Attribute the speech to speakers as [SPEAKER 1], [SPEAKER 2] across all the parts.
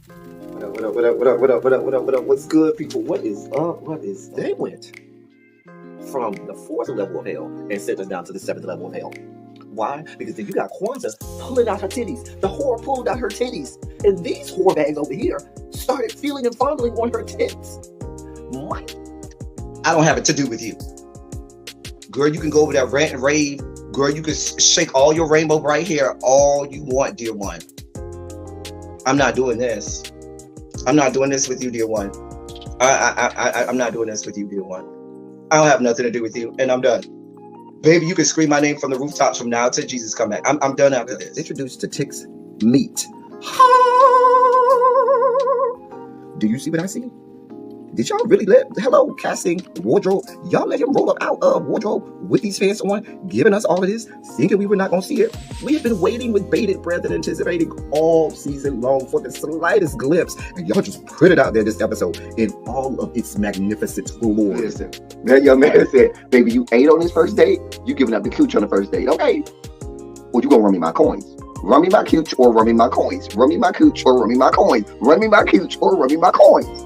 [SPEAKER 1] What up, what up, what up, what up, what up, what up, what up, what up? What's good, people? What is up? What is
[SPEAKER 2] They
[SPEAKER 1] up?
[SPEAKER 2] went
[SPEAKER 1] From the fourth level of hell and sent us down to the seventh level of hell. Why? Because then you got Kwanzaa pulling out her titties. The whore pulled out her titties. And these whore bags over here started feeling and fondling on her tits. Mike,
[SPEAKER 2] I don't have it to do with you. Girl, you can go over there, rant and rave. Girl, you can shake all your rainbow bright hair all you want, dear one. I'm not doing this. I'm not doing this with you, dear one. I'm not doing this with you, dear one. I don't have nothing to do with you, and I'm done. Baby, you can scream my name from the rooftops from now till Jesus come back. I'm done after this.
[SPEAKER 1] introduced to Tick's meat. Do you see what I see? Did y'all really let hello casting wardrobe? Y'all let him roll up out of wardrobe with these fans on, giving us all of this, thinking we were not gonna see it. We have been waiting with bated breath and anticipating all season long for the slightest glimpse, and y'all just put it out there this episode in all of its magnificent glory.
[SPEAKER 3] Listen, that young man said, "Baby, you ate on this first date. You giving up the cooch on the first date, okay? Or you gonna run me my coins? Run me my cooch or run me my coins? Run me my cooch or run me my coins? Run me my cooch or run me my coins."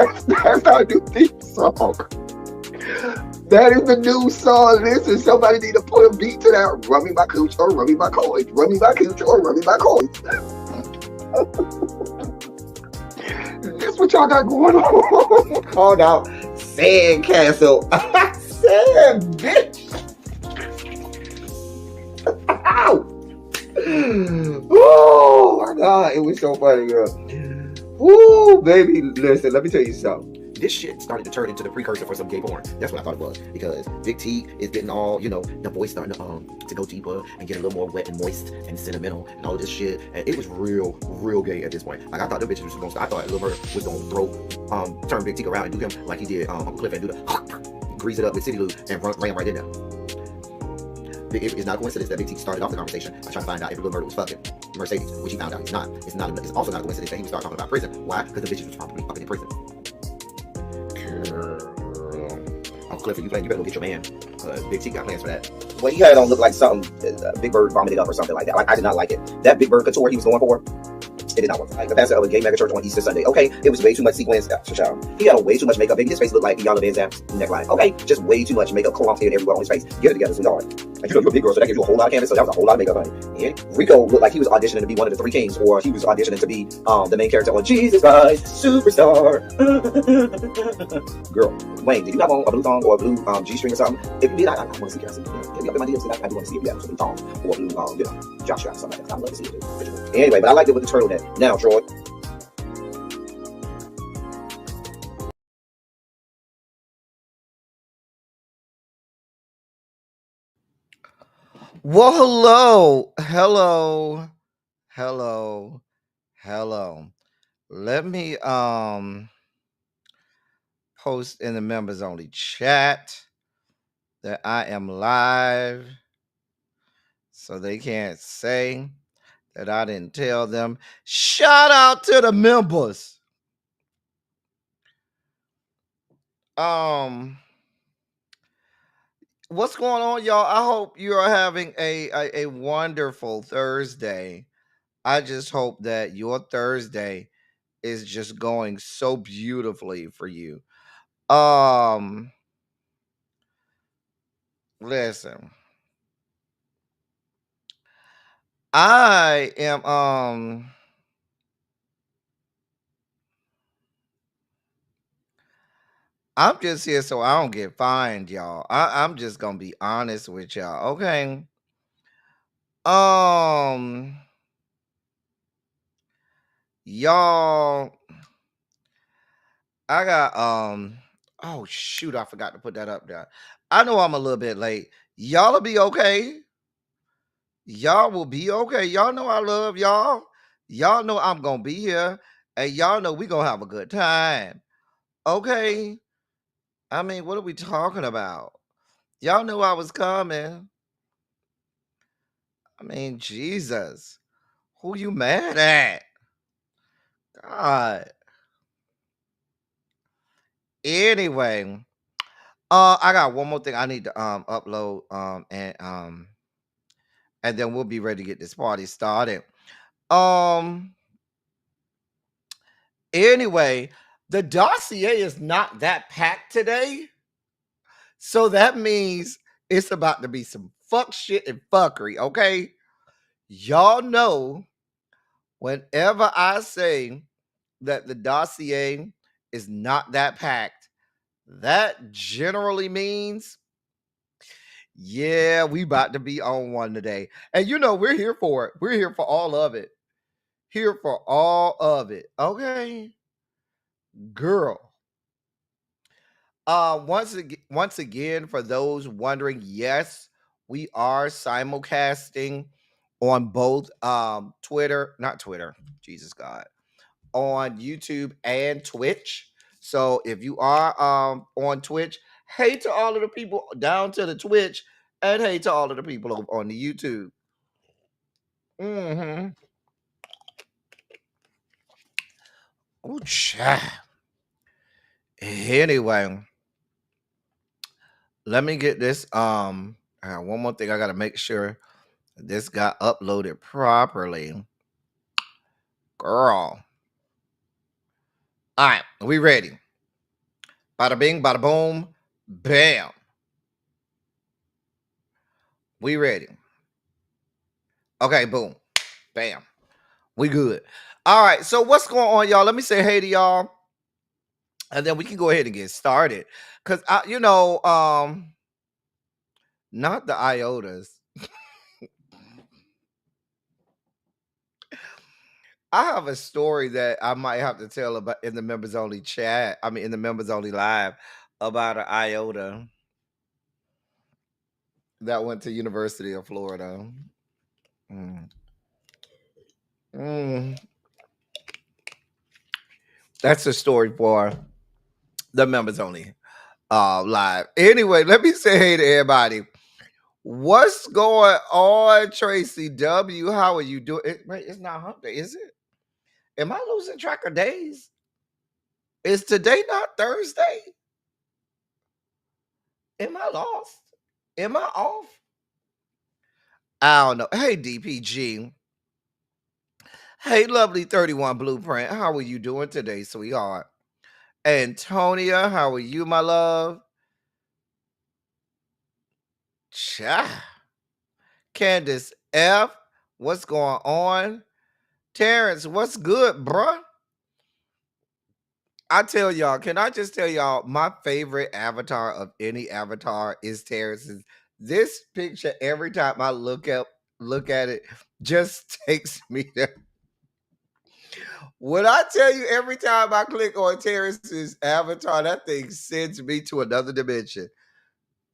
[SPEAKER 3] That's our new theme song. That is the new song. Listen, somebody need to put a beat to that. Run me my cooch or run me my coins. Run me my cooch or run me my coins. That's what y'all got going on.
[SPEAKER 1] Called out Sandcastle. Sand, bitch. Ow. Oh my God, it was so funny, girl. Woo, baby, listen, let me tell you something. This shit started to turn into the precursor for some gay porn. That's what I thought it was. Because Big T is getting all, the voice starting to go deeper and get a little more wet and moist and sentimental and all of this shit. And it was real gay at this point. Like, I thought the bitches was gonna start. I thought Lil Murder was gonna turn Big T around and do him like he did Uncle Cliff and do the grease it up with City Lou and ran right in there. It's not a coincidence that Big T started off the conversation by trying to find out if Lil Murder was fucking Mercedes, which he found out he's not. It's also not a coincidence that he would start talking about prison. Why? Because the bitches was probably fucking in prison. Girl. Uncle Cliff, you better go get your man. Big T got plans for that. What he had on looked like something Big Bird vomited up or something like that. Like, I did not like it. That Big Bird couture he was going for, it did not work. Like the pastor of a gay mega church on Easter Sunday. Okay, it was way too much sequins. He had way too much makeup. Baby, his face looked like Yana Van Zap's neckline. Okay, just way too much makeup, clumped in everywhere on his face. Get it together, sweetheart. And you're a big girl, so that gives you a whole lot of canvas. So that was a whole lot of makeup, honey. And Rico looked like he was auditioning to be one of the three kings, or he was auditioning to be the main character on Jesus Christ Superstar. Girl, Wayne, did you have on a blue thong or a blue G-string or something? If you did, I want to see. Can I see? Get me up in my DMs. I do want to see if you have a blue thong or a blue jock strap or something like that. I'd love to see it too. Anyway, but I liked it with the turtleneck. Now, Troy. Well, hello. Let me post in the members only chat that I am live, so they can't say that I didn't tell them. Shout out to the members. What's going on, y'all? I hope you are having a wonderful Thursday. I just hope that your Thursday is just going so beautifully for you. Listen. I am I'm just here so I don't get fined, y'all. I'm just gonna be honest with y'all, okay? Y'all, I got oh shoot, I forgot to put that up there. I know I'm a little bit late. Y'all will be okay. Y'all will be okay. Y'all know I love y'all. Y'all know I'm gonna be here, and y'all know we gonna have a good time. Okay. I mean, what are we talking about? Y'all knew I was coming. I mean, Jesus. Who you mad at? God. Anyway, I got one more thing I need to upload and then we'll be ready to get this party started. Anyway, the dossier is not that packed today. So that means it's about to be some fuck shit and fuckery, okay? Y'all know whenever I say that the dossier is not that packed, that generally means, yeah, we about to be on one today. And you know, we're here for it. We're here for all of it. Here for all of it. Okay? Girl. Once again, for those wondering, yes, we are simulcasting on both not Twitter, Jesus God, on YouTube and Twitch. So if you are on Twitch, hey to all of the people down to the Twitch, and hey to all of the people on the YouTube. Mm-hmm. Oh, child. Anyway, let me get this. One more thing I gotta make sure this got uploaded properly. Girl. All right, we ready. Bada bing, bada boom, bam. We ready. Okay, boom, bam. We good. All right, so what's going on, y'all? Let me say hey to y'all, and then we can go ahead and get started. Cause not the iotas. I have a story that I might have to tell about in the members only chat. I mean, in the members only live about an iota that went to University of Florida. Mm. Mm. That's a story for the members only live. Anyway, let me say hey to everybody. What's going on, Tracy W? How are you doing? Wait, it's not hump day, is it? Am I losing track of days? Is today not Thursday? Am I lost? Am I off? I don't know. Hey, DPG. Hey, lovely 31 Blueprint. How are you doing today, sweetheart? Antonia, how are you, my love? Cha. Candace F, what's going on? Terrence, what's good, bruh? I tell y'all, can I just tell y'all, my favorite avatar of any avatar is Terrence's. This picture, every time I look at it, just takes me there. When I tell you, every time I click on Terrence's avatar, that thing sends me to another dimension.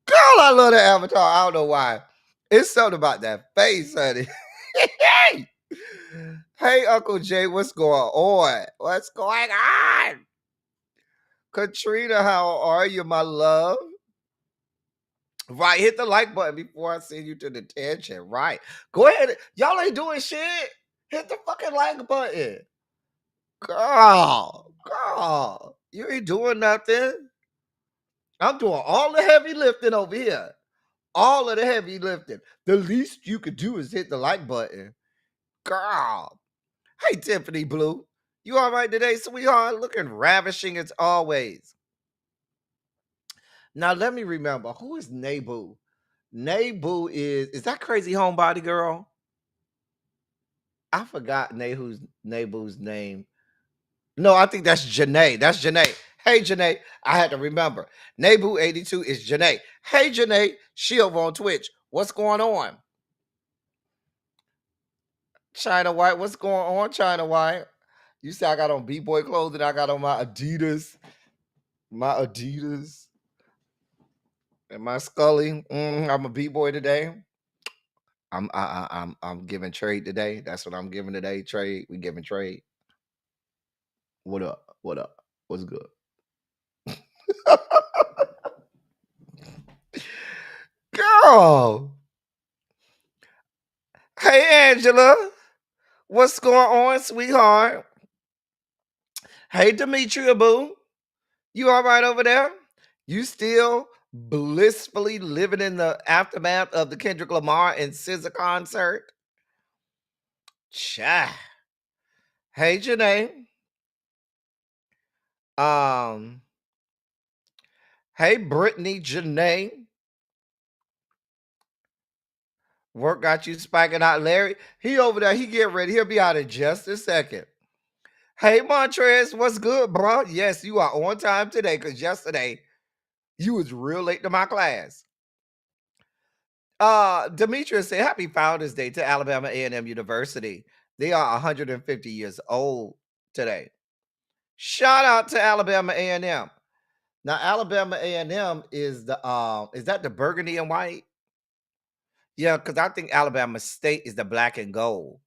[SPEAKER 1] Girl, I love that avatar. I don't know why. It's something about that face, honey. Hey, Uncle Jay, what's going on? What's going on? Katrina, how are you, my love? Right, hit the like button before I send you to detention. Right. Go ahead. Y'all ain't doing shit. Hit the fucking like button. Girl, you ain't doing nothing. I'm doing all the heavy lifting over here. All of the heavy lifting. The least you could do is hit the like button. Girl. Hey, Tiffany Blue. You all right today, sweetheart? Looking ravishing as always. Now, let me remember. Who is Nabu? Nabu is that Crazy Homebody Girl? I forgot Nabu's name. No, I think that's Janae. That's Janae. Hey, Janae. I had to remember. Nabu82 is Janae. Hey, Janae. She over on Twitch. What's going on? China White. What's going on, China White? You say I got on B-boy clothing. I got on my Adidas. And my Scully. I'm a B-boy today. I'm giving trade today. That's what I'm giving today. Trade. We giving trade. What up? What up? What's good? Girl. Hey, Angela. What's going on, sweetheart? Hey, Demetria Boo. You all right over there? You still blissfully living in the aftermath of the Kendrick Lamar and SZA concert? Cha. Hey, Janae.
[SPEAKER 4] Hey, Brittany Janae. Work got you spiking out, Larry. He over there. He get ready. He'll be out in just a second. Hey, Montrez, what's good, bro? Yes, you are on time today because yesterday you was real late to my class. Demetrius said, happy Founders Day to Alabama A&M University. They are 150 years old today. Shout out to Alabama A&M. Now, Alabama A&M is that the burgundy and white? Yeah, because I think Alabama State is the black and gold.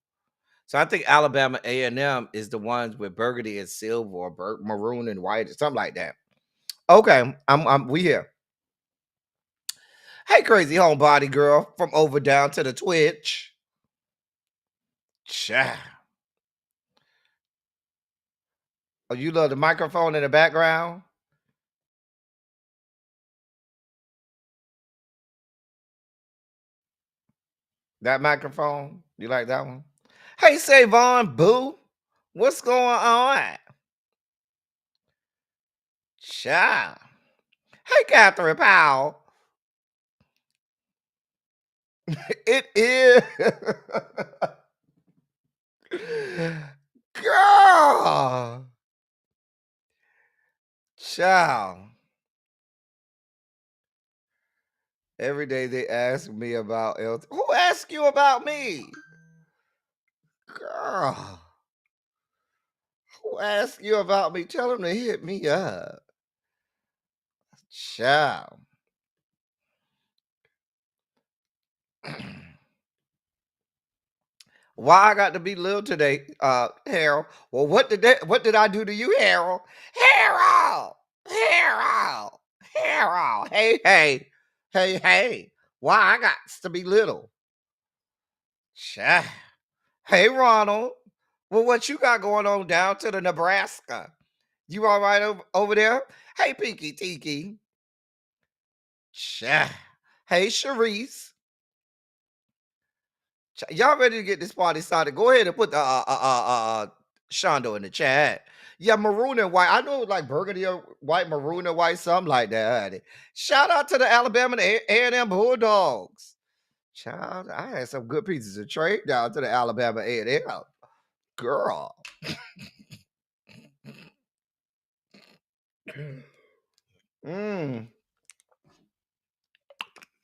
[SPEAKER 4] So I think Alabama A&M is the ones with burgundy and silver or maroon and white or something like that. Okay, we here. Hey, crazy homebody girl from over down to the Twitch. Cha. Oh, you love the microphone in the background? That microphone? You like that one? Hey, Savon Boo. What's going on? Cha. Hey, Catherine Powell. It is. Girl. Child. Every day they ask me about LT. Who asked you about me? Girl. Who asked you about me? Tell them to hit me up. Child. Why I got to be little today, Harold? Well, what did I do to you, Harold? Harold! Harold! Harold! Hey, hey, hey, hey. Why I got to be little? Child. Hey, Ronald. Well, what you got going on down to the Nebraska? You all right over there? Hey, Pinky Tiki. Cha. Hey, Sharice. Y'all ready to get this party started? Go ahead and put the Shondo in the chat. Yeah, maroon and white. I know like burgundy or white, maroon and white, something like that. Honey. Shout out to the Alabama A&M Bulldogs. Child, I had some good pieces of trade down to the Alabama A&M. Girl.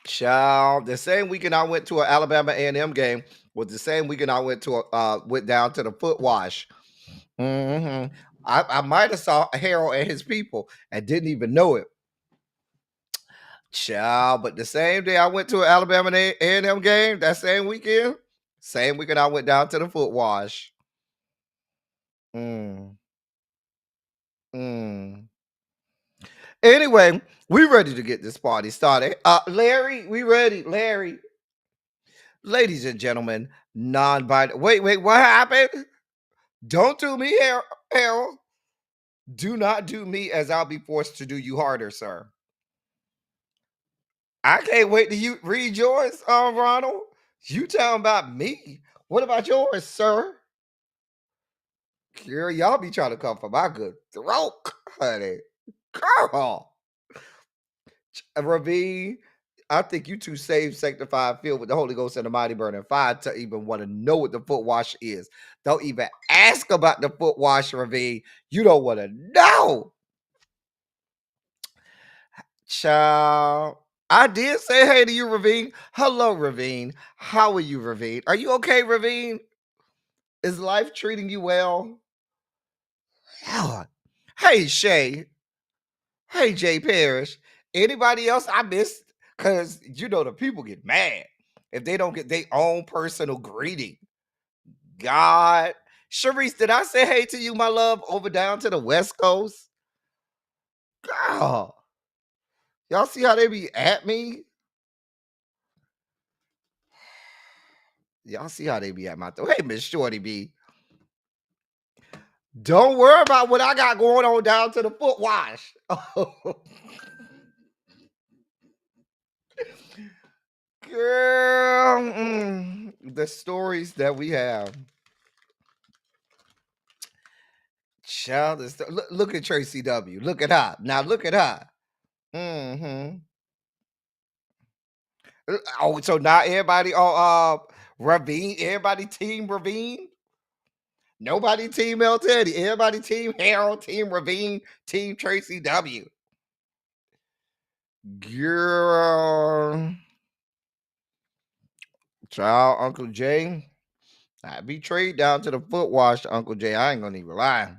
[SPEAKER 4] Child, the same weekend I went to an Alabama A&M game was the same weekend I went down to the foot wash. I might have saw Harold and his people and didn't even know it. Child, but the same day I went to an Alabama A&M game, that same weekend I went down to the foot wash. Anyway, we ready to get this party started. Larry, we ready. Larry. Ladies and gentlemen, non-binary. Wait, what happened? Don't do me, Harold. Do not do me as I'll be forced to do you harder, sir. I can't wait to you read yours, Ronald. You talking about me. What about yours, sir? Girl, y'all be trying to come for my good throat, honey. Girl. Ravine, I think you too saved, sanctified, filled with the Holy Ghost and the mighty burning fire to even want to know what the foot wash is. Don't even ask about the foot wash, Ravine. You don't want to know. Child. I did say hey to you, Ravine. Hello, Ravine. How are you, Ravine? Are you okay, Ravine? Is life treating you well? Lord. Hey, Shay. Hey, Jay Parrish. Anybody else I missed? Because you know the people get mad if they don't get their own personal greeting. God. Sharice, did I say hey to you, my love, over down to the West Coast? God. Y'all see how they be at me? Y'all see how they be at my Hey, Miss Shorty B. Don't worry about what I got going on down to the foot wash. Girl, the stories that we have. Child, look at Tracy W. Look at her. Now look at her. Mm-hmm. Oh, so now everybody on Ravine, everybody team Ravine. Nobody team L Teddy. Everybody team Harold, team Ravine, team Tracy W. Girl. Child, Uncle Jay. I be trade down to the foot wash, Uncle Jay. I ain't gonna even lie.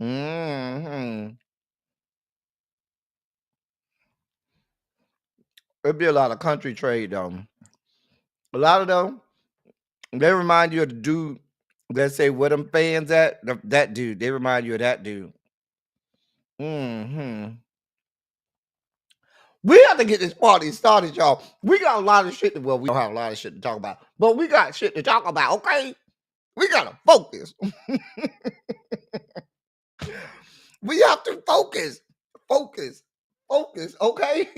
[SPEAKER 4] Mm-hmm. It'd be a lot of country trade though. A lot of them, they remind you of the dude that say where them fans at. That dude. They remind you of that dude. Mm-hmm. We have to get this party started, y'all. We got a lot of shit well, we don't have a lot of shit to talk about, but we got shit to talk about, okay? We gotta focus. We have to focus. Focus. Focus, okay?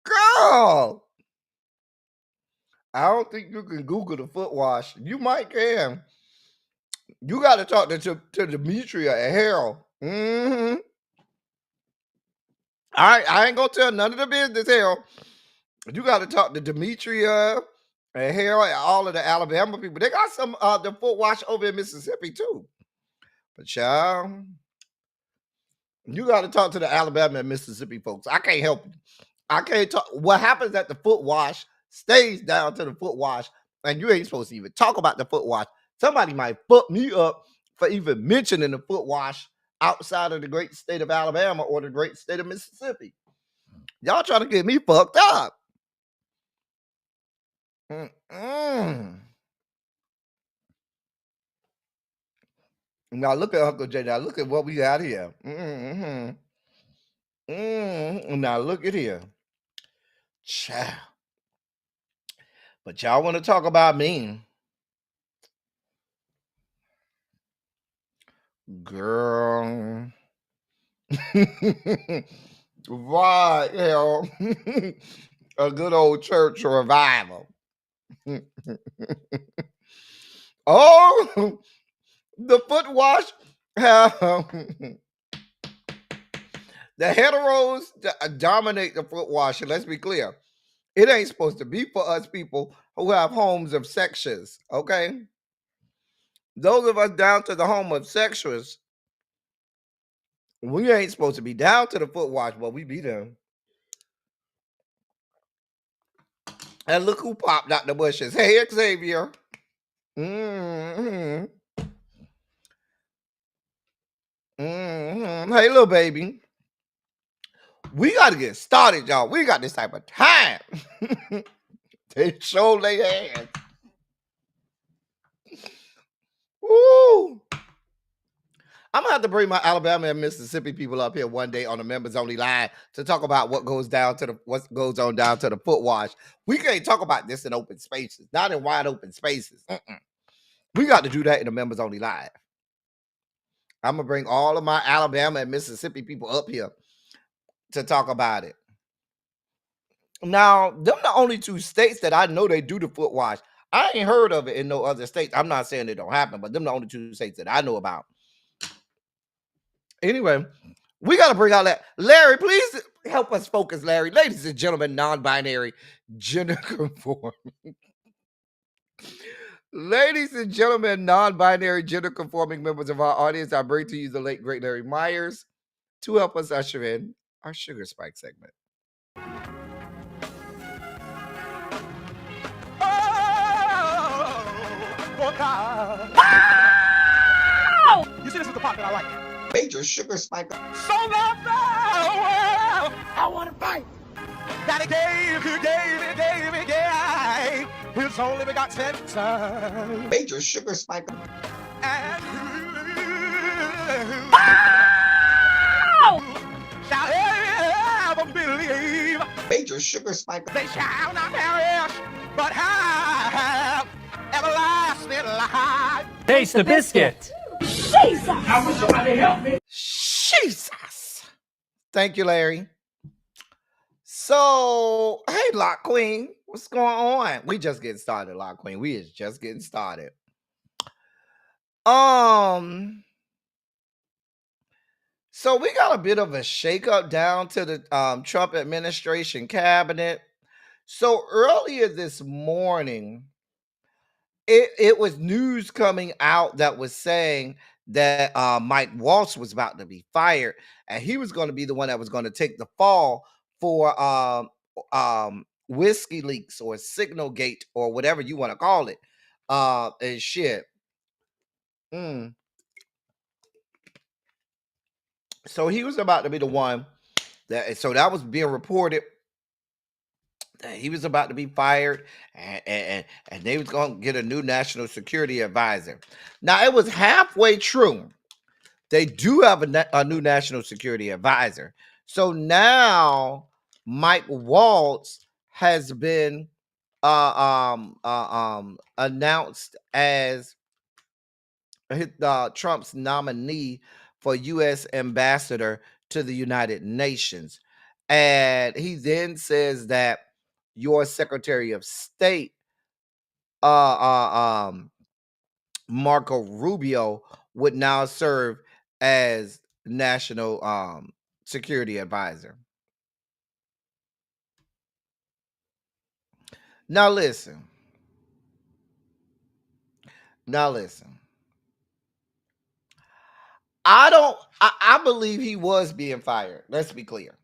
[SPEAKER 4] Girl. I don't think you can Google the foot wash. You might can. You got to talk to Demetria and Harold. Mm-hmm. I ain't gonna tell none of the business, Harold. You got to talk to Demetria and Harold and all of the Alabama people. They got some the foot wash over in Mississippi too. But child, you got to talk to the Alabama and Mississippi folks. I can't help you. I can't talk. What happens at the foot wash stays down to the foot wash, and you ain't supposed to even talk about the foot wash. Somebody might fuck me up for even mentioning the foot wash outside of the great state of Alabama or the great state of Mississippi. Y'all trying to get me fucked up. Mm-mm. Now look at Uncle Jay. Now look at what we got here. Mm-hmm. Mm-hmm. Now look at here. Child. But y'all want to talk about me. Girl. Right, hell. A good old church revival. Oh, the foot wash. The heteros dominate the foot wash. And let's be clear, it ain't supposed to be for us people who have homes of sexuals, okay? Those of us down to the home of sexuals, we ain't supposed to be down to the foot wash, but we be there. And look who popped out the bushes. Hey, Xavier. Mm-hmm. Mm-hmm. Hey, little baby. We got to get started, y'all. We got this type of time. They show their hands. Woo! I'm gonna have to bring my Alabama and Mississippi people up here one day on the members only line to talk about what goes on down to the foot wash. We can't talk about this in open spaces, not in wide open spaces. We got to do that in the members only live. I'm gonna bring all of my Alabama and Mississippi people up here to talk about it. Now, them the only two states that I know they do the foot wash. I ain't heard of it in no other states. I'm not saying it don't happen, but them the only two states that I know about. Anyway, we got to bring out that. Larry, please help us focus, Larry. Ladies and gentlemen, non-binary, gender conforming. Ladies and gentlemen, non-binary, gender conforming members of our audience, I bring to you the late, great Larry Myers to help us usher in our Sugar Spike segment.
[SPEAKER 5] Oh, God. Wow! You see, this is the part that I like.
[SPEAKER 2] Major sugar spike.
[SPEAKER 5] So loved the world. I want to fight. That he gave. His only begotten son.
[SPEAKER 2] Major sugar spike.
[SPEAKER 5] And wow! Shall ever believe.
[SPEAKER 2] Major sugar spike.
[SPEAKER 5] They shall not perish, but have everlasting life.
[SPEAKER 6] Taste the biscuit.
[SPEAKER 7] Jesus! I wish somebody help me.
[SPEAKER 4] Jesus. Thank you, Larry. So, hey, Lock Queen, what's going on? We just getting started, Lock Queen. We is just getting started. So we got a bit of a shakeup down to the Trump administration cabinet. So earlier this morning, it was news coming out that was saying that Mike Waltz was about to be fired, and he was going to be the one that was going to take the fall for whiskey leaks or signal gate or whatever you want to call it. And shit. Mm. So he was about to be the one that was being reported that he was about to be fired, and they was going to get a new national security advisor. Now it was halfway true. They do have a new national security advisor. So now Mike Waltz has been announced as Trump's nominee for U.S. ambassador to the United Nations. And he then says that your Secretary of State, Marco Rubio, would now serve as national security advisor. Now listen. Now listen. I believe he was being fired. Let's be clear.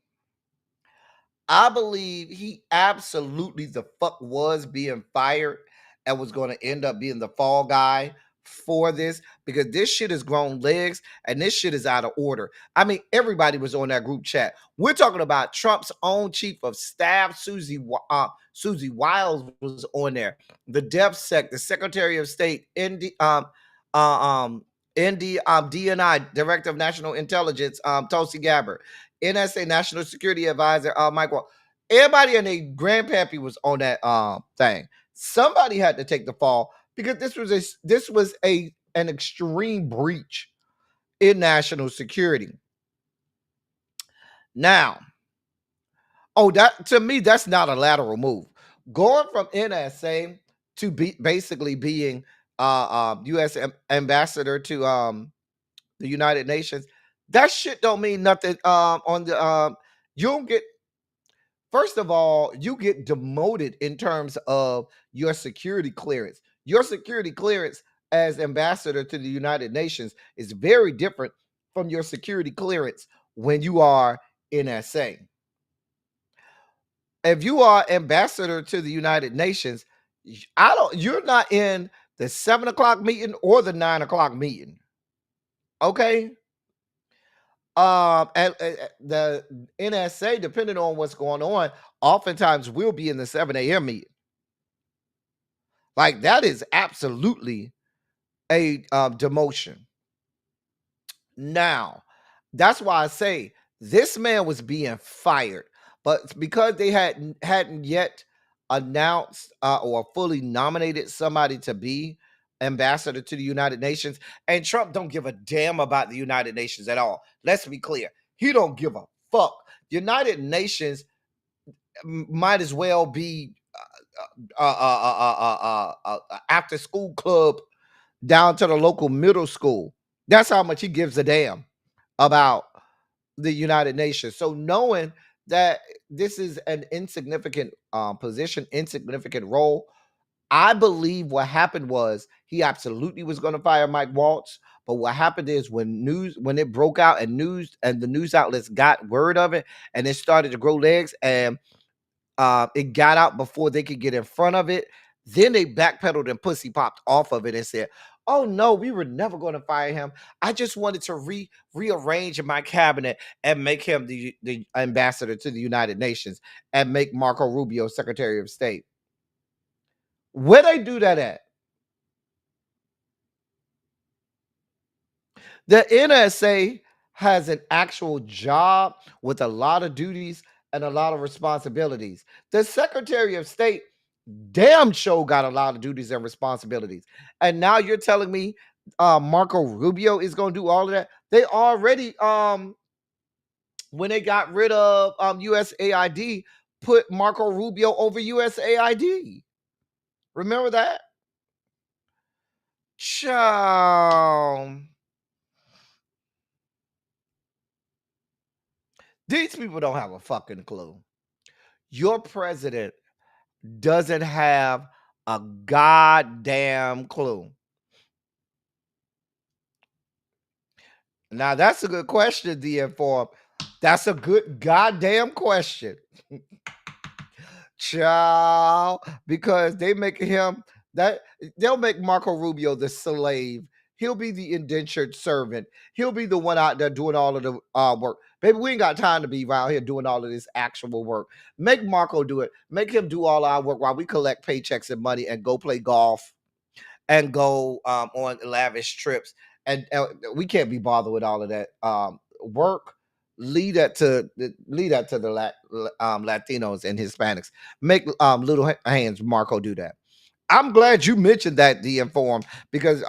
[SPEAKER 4] I believe he absolutely the fuck was being fired and was going to end up being the fall guy for this, because this shit has grown legs and this shit is out of order. I mean, everybody was on that group chat. We're talking about Trump's own chief of staff, Susie Wiles, was on there. The DepSec, the Secretary of State, DNI, Director of National Intelligence, Tulsi Gabbard, NSA National Security Advisor, Michael. Everybody and their grandpappy was on that thing. Somebody had to take the fall because this was an extreme breach in national security. Now, that to me, that's not a lateral move. Going from NSA to basically being U.S. ambassador to the United Nations, that shit don't mean nothing. On the you don't get. First of all, you get demoted in terms of your security clearance. Your security clearance as ambassador to the United Nations is very different from your security clearance when you are NSA. If you are ambassador to the United Nations, you're not in the 7 o'clock meeting or the 9 o'clock meeting. Okay. And the NSA, depending on what's going on, oftentimes will be in the 7 a.m. meeting. Like, that is absolutely a demotion. Now, that's why I say this man was being fired, but because they hadn't yet announced or fully nominated somebody to be ambassador to the United Nations, and Trump don't give a damn about the United Nations at all. Let's be clear. He don't give a fuck. United Nations might as well be after school club down to the local middle school. That's how much he gives a damn about the United Nations. So knowing that this is an insignificant position, insignificant role, I believe what happened was he absolutely was going to fire Mike Waltz. But what happened is when it broke out and the news outlets got word of it and it started to grow legs and it got out before they could get in front of it, then they backpedaled and pussy popped off of it and said, "Oh no, we were never going to fire him. I just wanted to rearrange my cabinet and make him the ambassador to the United Nations and make Marco Rubio Secretary of State." Where they do that at? The NSA has an actual job with a lot of duties and a lot of responsibilities. The Secretary of State damn sure got a lot of duties and responsibilities. And now you're telling me Marco Rubio is going to do all of that? They already when they got rid of USAID, put Marco Rubio over USAID. Remember that? Child. These people don't have a fucking clue. Your president doesn't have a goddamn clue. Now, that's a good question, DM4. That's a good goddamn question. Child, because they make him that they'll make Marco Rubio the slave. He'll be the indentured servant. He'll be the one out there doing all of the work. Baby, we ain't got time to be around here doing all of this actual work. Make Marco do it. Make him do all our work while we collect paychecks and money and go play golf and go on lavish trips. And we can't be bothered with all of that work. Lead that to the Latinos and Hispanics. Make little hands Marco do that. I'm glad you mentioned that, the inform, because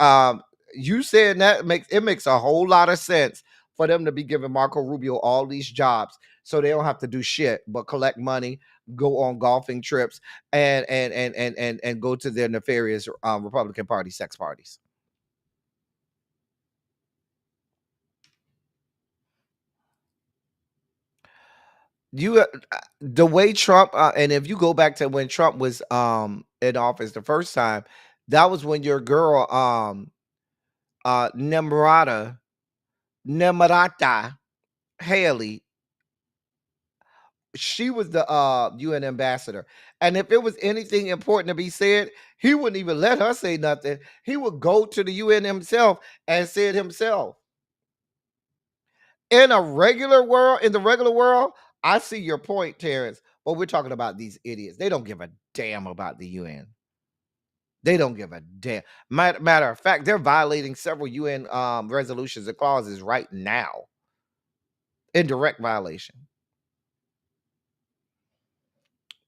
[SPEAKER 4] you said that makes a whole lot of sense for them to be giving Marco Rubio all these jobs so they don't have to do shit but collect money, go on golfing trips, and go to their nefarious Republican Party sex parties. You the way Trump and if you go back to when Trump was in office the first time, that was when your girl Nemrata Haley, she was the UN ambassador. And if it was anything important to be said, he wouldn't even let her say nothing. He would go to the UN himself and say it himself. In the regular world, I see your point, Terrence, but we're talking about these idiots. They don't give a damn about the UN. They don't give a damn. Matter of fact, they're violating several UN resolutions and clauses right now in direct violation.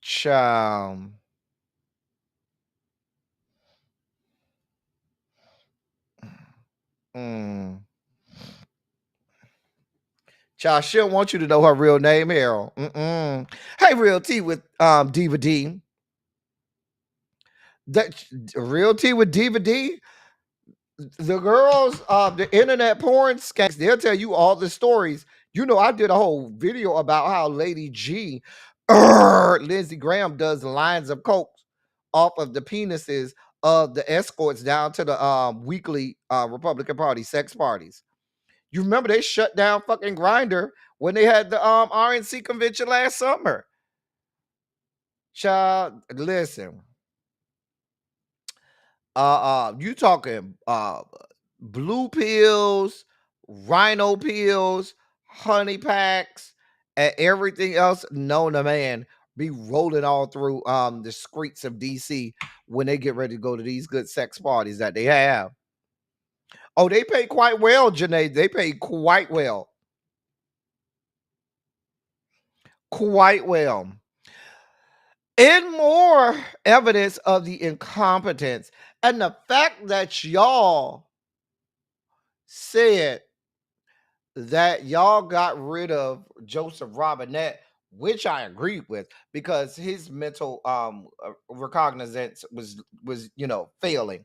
[SPEAKER 4] Child. Child, she don't want you to know her real name, Harold. Hey, Real T with Diva D. That Real T with Diva D. The girls, the internet porn skanks, they'll tell you all the stories. You know, I did a whole video about how Lady G, Lindsey Graham, does lines of coke off of the penises of the escorts down to the weekly Republican Party sex parties. You remember they shut down fucking Grinder when they had the RNC convention last summer. Child, listen. You talking blue pills, rhino pills, honey packs, and everything else known to man be rolling all through the streets of DC when they get ready to go to these good sex parties that they have. Oh, they pay quite well, Janae. They pay quite well. Quite well. And more evidence of the incompetence and the fact that y'all said that y'all got rid of Joseph Robinette, which I agree with, because his mental recognizance was failing.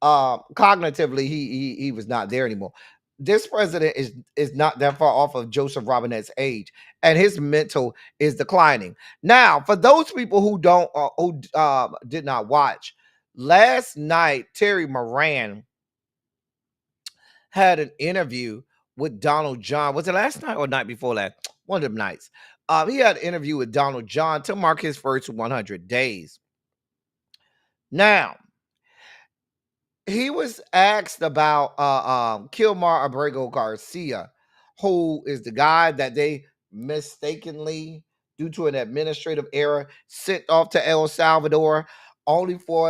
[SPEAKER 4] Cognitively, he was not there anymore. This president is not that far off of Joseph Robinette's age, and his mental is declining. Now, for those people who did not watch last night, Terry Moran had an interview with Donald John. Was it last night or night before last? One of them nights. He had an interview with Donald John to mark his first 100 days. Now, he was asked about Kilmar Abrego Garcia, who is the guy that they mistakenly, due to an administrative error, sent off to El Salvador, only for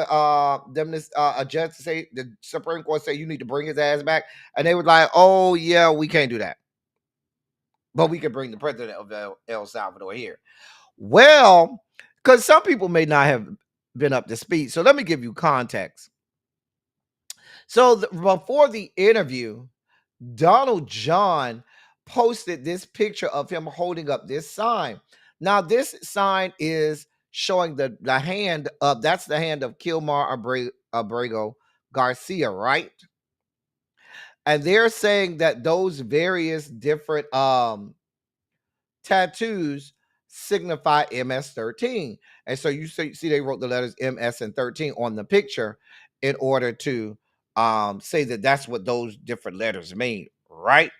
[SPEAKER 4] them to a judge to say, the Supreme Court say, you need to bring his ass back, and they were like, oh yeah, we can't do that, but we can bring the president of El Salvador here. Well, because some people may not have been up to speed, so let me give you context. So before the interview, Donald John posted this picture of him holding up this sign. Now, this sign is showing the hand of, that's the hand of Kilmar Abrego Garcia, right? And they're saying that those various different tattoos signify MS-13. And so you see they wrote the letters MS and 13 on the picture in order to say that that's what those different letters mean, right?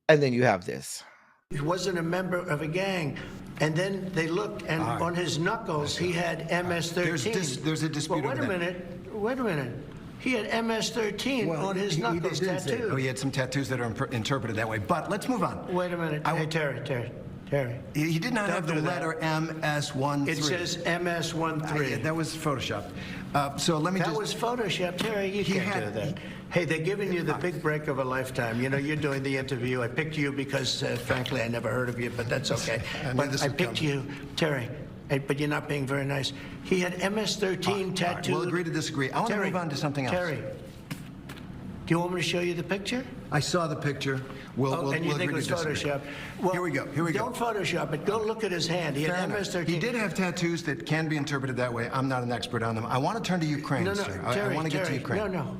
[SPEAKER 4] And then you have this.
[SPEAKER 6] He wasn't a member of a gang. And then they looked, and on his knuckles, he had MS-13.
[SPEAKER 8] There's a dispute
[SPEAKER 6] Well,
[SPEAKER 8] over that.
[SPEAKER 6] wait a minute. He had MS-13 on his knuckles tattooed.
[SPEAKER 8] Oh, he had some tattoos that are interpreted that way. But let's move on.
[SPEAKER 6] Wait a minute. Hey, Terry.
[SPEAKER 8] He did not have the letter MS-13.
[SPEAKER 6] It says MS-13.
[SPEAKER 8] Yeah, that was Photoshopped. So let me
[SPEAKER 6] That was Photoshop. Terry, you can't do that. Hey, they're giving you the big break of a lifetime. You know, you're doing the interview. I picked you because, frankly, I never heard of you, but that's okay. But I picked you, Terry. But you're not being very nice. He had MS-13 tattooed.
[SPEAKER 8] We'll agree to disagree. I want to move on to something else.
[SPEAKER 6] Terry, do you want me to show you the picture?
[SPEAKER 8] I saw the picture. We'll
[SPEAKER 6] and you think it
[SPEAKER 8] agree
[SPEAKER 6] was
[SPEAKER 8] to disagree.
[SPEAKER 6] Photoshop? Well,
[SPEAKER 8] Here we go.
[SPEAKER 6] Don't Photoshop it. Go look at his hand. He had MS-13.
[SPEAKER 8] He did have tattoos that can be interpreted that way. I'm not an expert on them. I want to turn to Ukraine, sir.
[SPEAKER 6] Terry,
[SPEAKER 8] I want to get to Ukraine.
[SPEAKER 6] No.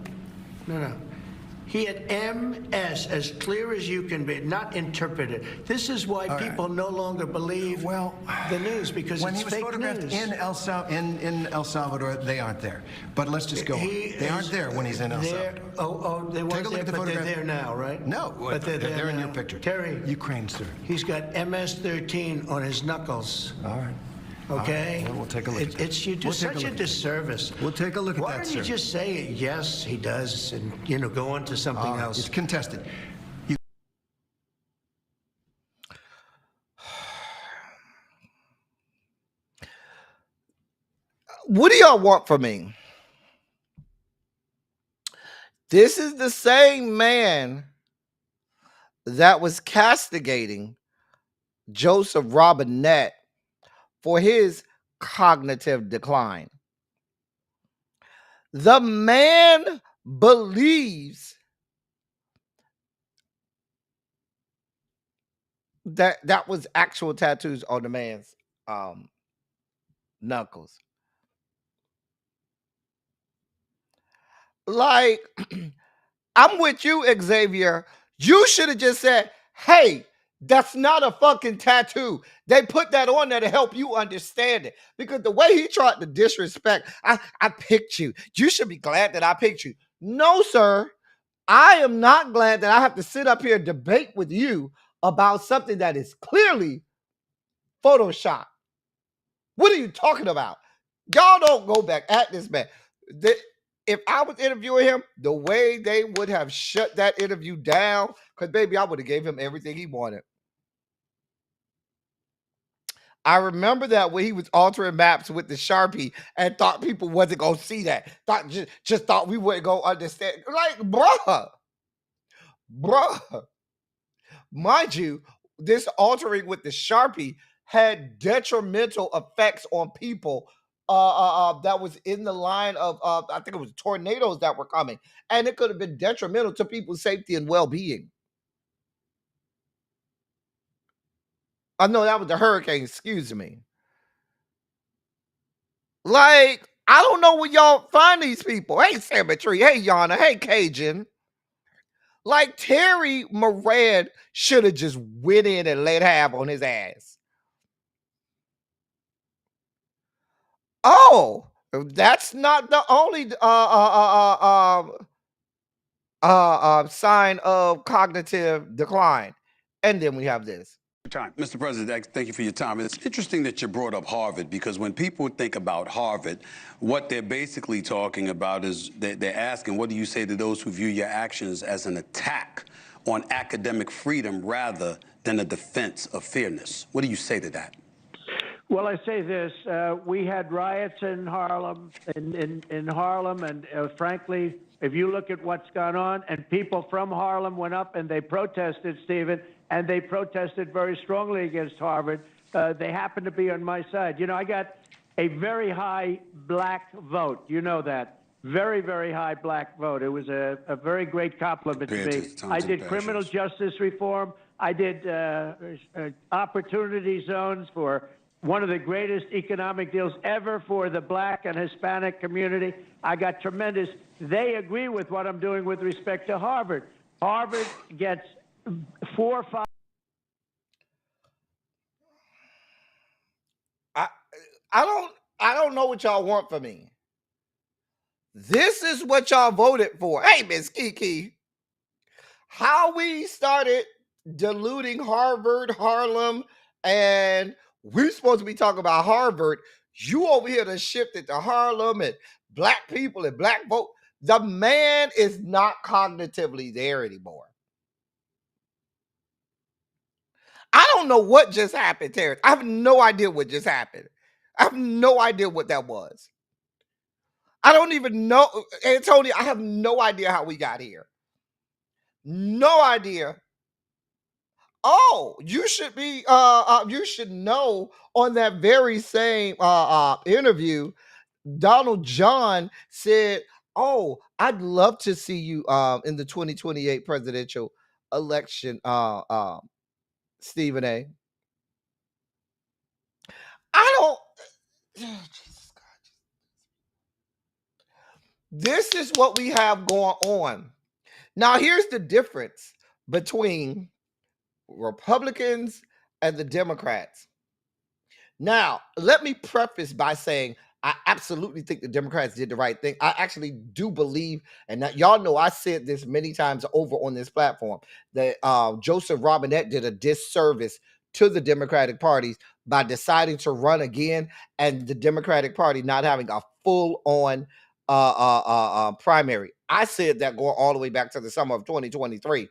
[SPEAKER 6] He had MS as clear as you can be, not interpreted. This is why people no longer believe the news, because
[SPEAKER 8] when
[SPEAKER 6] it's
[SPEAKER 8] he was
[SPEAKER 6] fake
[SPEAKER 8] photographed
[SPEAKER 6] news.
[SPEAKER 8] in El Salvador, they aren't there. But let's just go on. They aren't there when he's in El Salvador.
[SPEAKER 6] They weren't there, but they're there now, right?
[SPEAKER 8] No,
[SPEAKER 6] but they're there
[SPEAKER 8] in
[SPEAKER 6] now.
[SPEAKER 8] your picture.
[SPEAKER 6] Terry.
[SPEAKER 8] Ukraine, sir.
[SPEAKER 6] He's got MS-13 on his knuckles.
[SPEAKER 8] All right.
[SPEAKER 6] Okay?
[SPEAKER 8] We'll take a look at that.
[SPEAKER 6] You do such a disservice.
[SPEAKER 8] We'll take a look at
[SPEAKER 6] Why
[SPEAKER 8] that,
[SPEAKER 6] don't you
[SPEAKER 8] sir.
[SPEAKER 6] just say, yes, he does, and, go on to something else?
[SPEAKER 8] It's contested.
[SPEAKER 4] What do y'all want from me? This is the same man that was castigating Joseph Robinette for his cognitive decline. The man believes that was actual tattoos on the man's knuckles. Like, I'm with you, Xavier. You should have just said, hey, that's not a fucking tattoo. They put that on there to help you understand it. Because the way he tried to disrespect, I picked you. You should be glad that I picked you. No, sir. I am not glad that I have to sit up here and debate with you about something that is clearly Photoshop. What are you talking about? Y'all don't go back at this man. If I was interviewing him, the way they would have shut that interview down, because baby, I would have gave him everything he wanted. I remember that when he was altering maps with the Sharpie and thought people wasn't gonna see that. Just thought we wouldn't go understand. Like, bruh. Mind you, this altering with the Sharpie had detrimental effects on people that was in the line of I think it was tornadoes that were coming, and it could have been detrimental to people's safety and well-being. I know that was the hurricane, excuse me. Like, I don't know where y'all find these people. Hey, Symmetry. Hey, Yana. Hey, Cajun. Like, Terry Moran should have just went in and laid half on his ass. Oh, that's not the only sign of cognitive decline. And then we have this.
[SPEAKER 9] Time. Mr. President, thank you for your time. It's interesting that you brought up Harvard, because when people think about Harvard, what they're basically talking about is they're asking, what do you say to those who view your actions as an attack on academic freedom rather than a defense of fairness? What do you say to that?
[SPEAKER 10] Well, I say this. We had riots in Harlem, in Harlem, and frankly, if you look at what's gone on, and people from Harlem went up and they protested, Stephen, and they protested very strongly against Harvard. They happened to be on my side. You know, I got a very high black vote. You know that. Very, very high black vote. It was a very great compliment to me. I did criminal justice reform. I did opportunity zones for one of the greatest economic deals ever for the Black and Hispanic community. I got tremendous. They agree with what I'm doing with respect to Harvard. Harvard gets 4 or 5.
[SPEAKER 4] I don't know what y'all want from me. This is what y'all voted for. Hey, Miss Kiki. How we started diluting Harvard, Harlem, and we're supposed to be talking about Harvard. You over here to shift it to Harlem and black people and black vote. The man is not cognitively there anymore. I don't know what just happened, Terrence. I have no idea what just happened. I have no idea what that was. I don't even know. Antonio, I have no idea how we got here. No idea. Oh, you should be you should know on that very same interview, Donald John said, "Oh, I'd love to see you in the 2028 presidential election, Stephen A." I don't Jesus God. This is what we have going on. Now, here's the difference between Republicans and the Democrats. Now, let me preface by saying I absolutely think the Democrats did the right thing. I actually do believe, and that y'all know I said this many times over on this platform, that Joseph Robinette did a disservice to the Democratic parties by deciding to run again, and the Democratic Party not having a full-on primary. I said that going all the way back to the summer of 2023.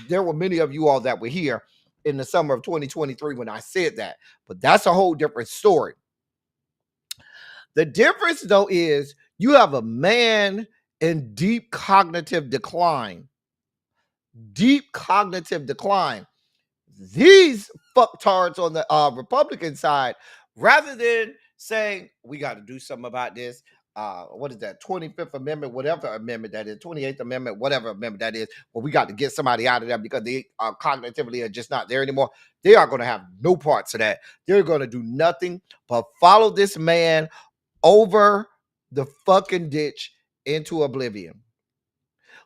[SPEAKER 4] There were many of you all that were here in the summer of 2023 when I said that, but that's a whole different story. The difference, though, is you have a man in deep cognitive decline. Deep cognitive decline. These fucktards on the Republican side, rather than saying, we got to do something about this, what is that, 25th Amendment, whatever amendment that is, 28th Amendment, whatever amendment that is, well, we got to get somebody out of there because they cognitively are just not there anymore. They are going to have no parts of that. They're going to do nothing but follow this man over the fucking ditch into oblivion.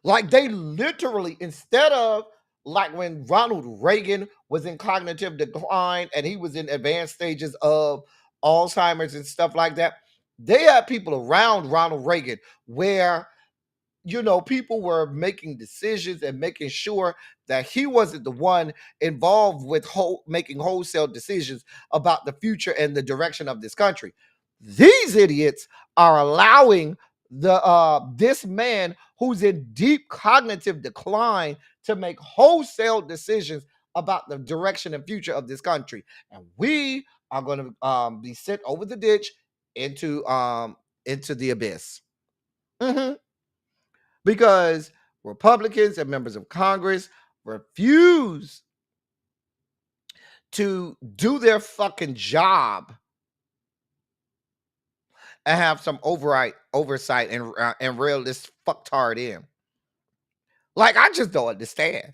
[SPEAKER 4] Like they literally, instead of like when Ronald Reagan was in cognitive decline and he was in advanced stages of Alzheimer's and stuff like that, they had people around Ronald Reagan where, you know, people were making decisions and making sure that he wasn't the one involved with making wholesale decisions about the future and the direction of this country. These idiots are allowing this man who's in deep cognitive decline to make wholesale decisions about the direction and future of this country, and we are going to be sent over the ditch into the abyss. Because Republicans and members of Congress refuse to do their fucking job and have some oversight and reel this fucktard in. Like, I just don't understand.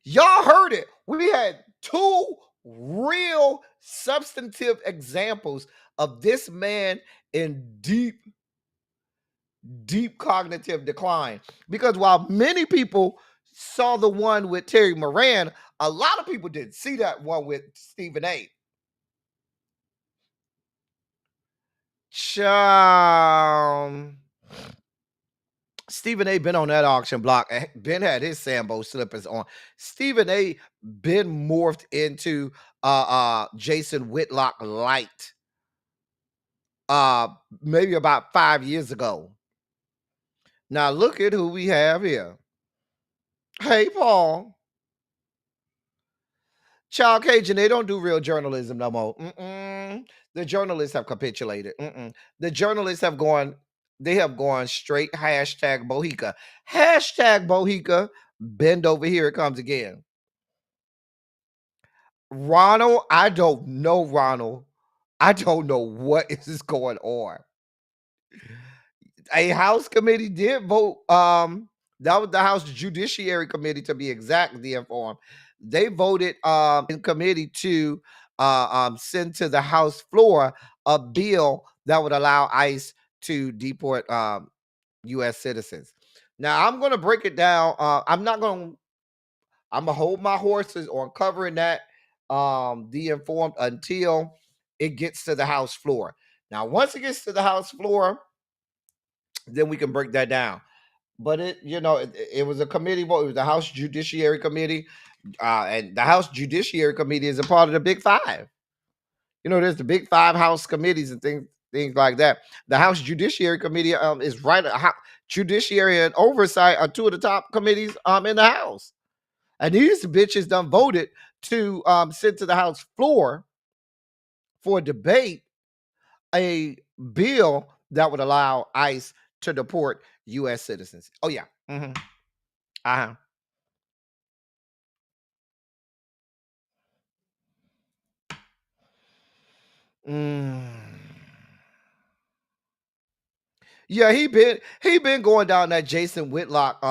[SPEAKER 4] Y'all heard it. We had 2 real substantive examples of this man in deep cognitive decline. Because while many people saw the one with Terry Moran, a lot of people didn't see that one with Stephen A. Stephen A. been on that auction block. Ben had his Sambo slippers on. Stephen A. been morphed into Jason Whitlock light. Maybe about 5 years ago. Now look at who we have here. Hey, Paul. Child Cajun, they don't do real journalism no more. The journalists have capitulated. The journalists have gone straight hashtag Bohica. Hashtag Bohica, bend over, here it comes again. Ronald, I don't know, Ronald. I don't know what is going on. A House committee did vote. That was the House Judiciary Committee, to be exactly informed. They voted in committee to send to the House floor a bill that would allow ICE to deport U.S. citizens. Now, I'm going to break it down. I'm going to hold my horses on covering that the informed until it gets to the House floor. Now, once it gets to the House floor, then we can break that down. But it was a committee vote. It was the House Judiciary Committee, and the House Judiciary Committee is a part of the Big Five. There's the Big Five House committees and things like that. The House Judiciary Committee is right. Judiciary and Oversight are two of the top committees in the House, and these bitches done voted to send to the House floor for debate a bill that would allow ICE to deport U.S. citizens. Oh yeah. Mm-hmm. Uh-huh. Yeah, he been going down that Jason Whitlock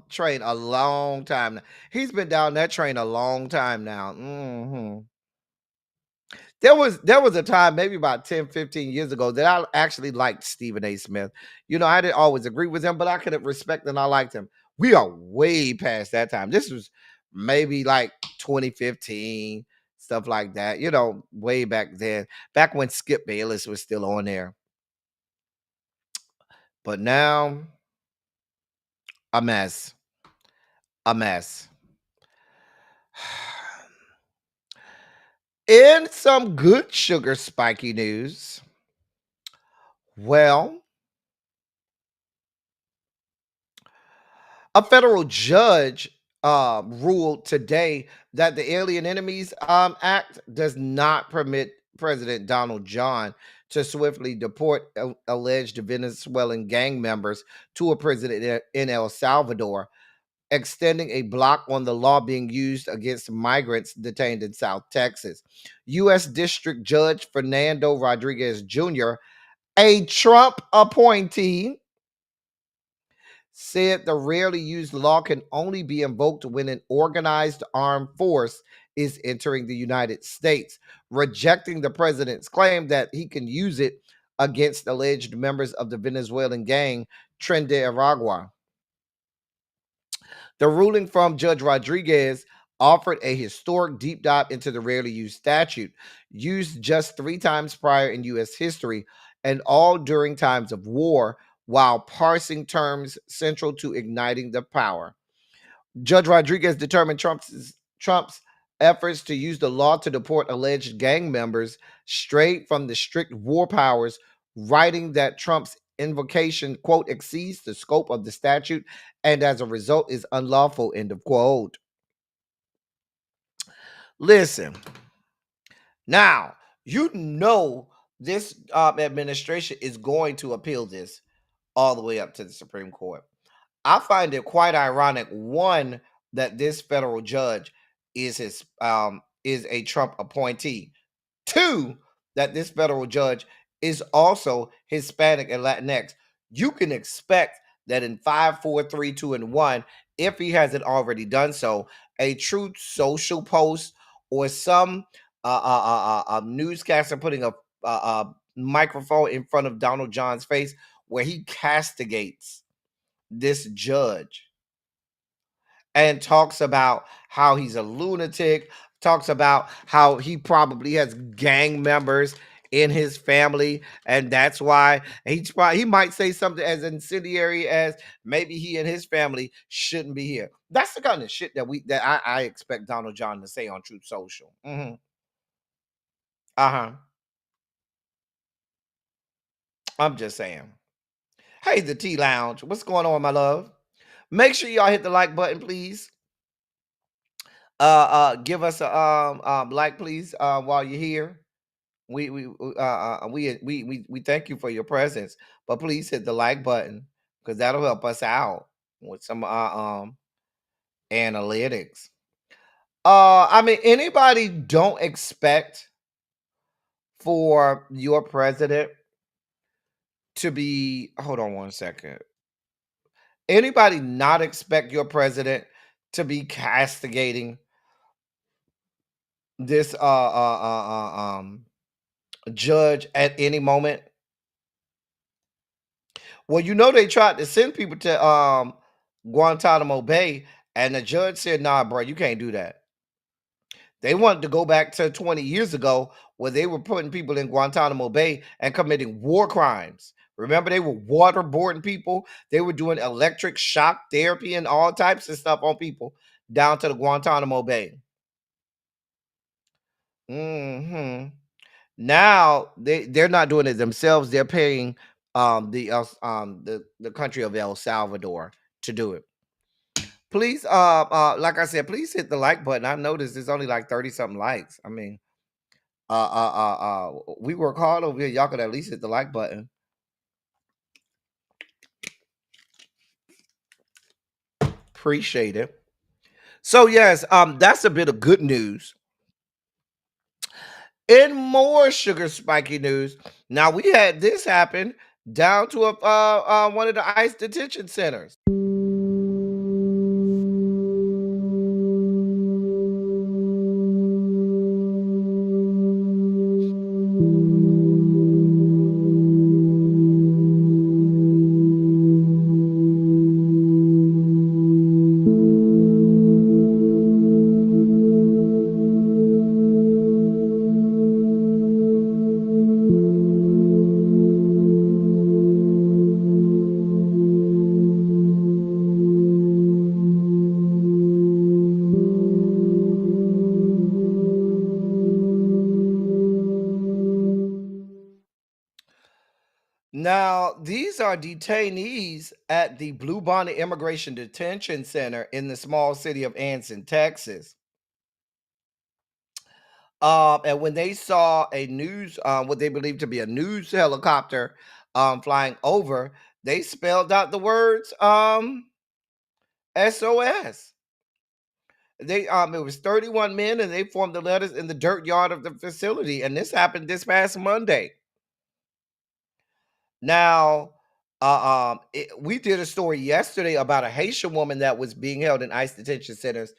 [SPEAKER 4] train a long time now. He's been down that train a long time now. There was a time, maybe about 10, 15 years ago, that I actually liked Stephen A. Smith. I didn't always agree with him, but I could respect and I liked him. We are way past that time. This was maybe like 2015, stuff like that. Way back then, back when Skip Bayless was still on there. But now, a mess. A mess. In some good sugar spiky news, well, a federal judge ruled today that the Alien Enemies Act does not permit President Donald John to swiftly deport alleged Venezuelan gang members to a prison in El Salvador, extending a block on the law being used against migrants detained in South Texas. U.S. District Judge Fernando Rodriguez Jr., a Trump appointee, said the rarely used law can only be invoked when an organized armed force is entering the United States, rejecting the president's claim that he can use it against alleged members of the Venezuelan gang Tren de Aragua. The ruling from Judge Rodriguez offered a historic deep dive into the rarely used statute, used just 3 times prior in U.S. history, and all during times of war, while parsing terms central to igniting the power. Judge Rodriguez determined Trump's efforts to use the law to deport alleged gang members straight from the strict war powers, writing that Trump's invocation, quote, exceeds the scope of the statute and as a result is unlawful, end of quote. Listen, now, this administration is going to appeal this all the way up to the Supreme Court. I find it quite ironic, one, that this federal judge is a Trump appointee. 2, that this federal judge is also Hispanic and Latinx. You can expect that in 5, 4, 3, 2, and 1, if he hasn't already done so, a Truth Social post or some newscaster putting a microphone in front of Donald John's face where he castigates this judge and talks about how he's a lunatic, talks about how he probably has gang members in his family, and that's why he might say something as incendiary as maybe he and his family shouldn't be here. That's the kind of shit that I expect Donald John to say on Truth Social. I'm just saying. Hey, the Tea Lounge, what's going on, my love? Make sure y'all hit the like button, please. Give us a like, please, while you're here. We thank you for your presence, but please hit the like button because that'll help us out with some analytics. Anybody don't expect for your president to be, hold on one second. Anybody not expect your president to be castigating this judge at any moment? Well, you know they tried to send people to Guantanamo Bay, and the judge said, "Nah, bro, you can't do that." They wanted to go back to 20 years ago where they were putting people in Guantanamo Bay and committing war crimes. Remember, they were waterboarding people. They were doing electric shock therapy and all types of stuff on people down to the Guantanamo Bay. Now they're not doing it themselves. They're paying the country of El Salvador to do it. Please, like I said, please hit the like button. I noticed there's only like 30 something likes. I mean, we work hard over here. Y'all could at least hit the like button. Appreciate it. So yes, that's a bit of good news. In more sugar spiky news, now we had this happen down to one of the ICE detention centers. Now, these are detainees at the Blue Bonnet Immigration Detention Center in the small city of Anson, Texas. And when they saw a news, what they believed to be a news helicopter flying over, they spelled out the words SOS. It was 31 men, and they formed the letters in the dirt yard of the facility, and this happened this past Monday. Now, we did a story yesterday about a Haitian woman that was being held in ICE detention centers.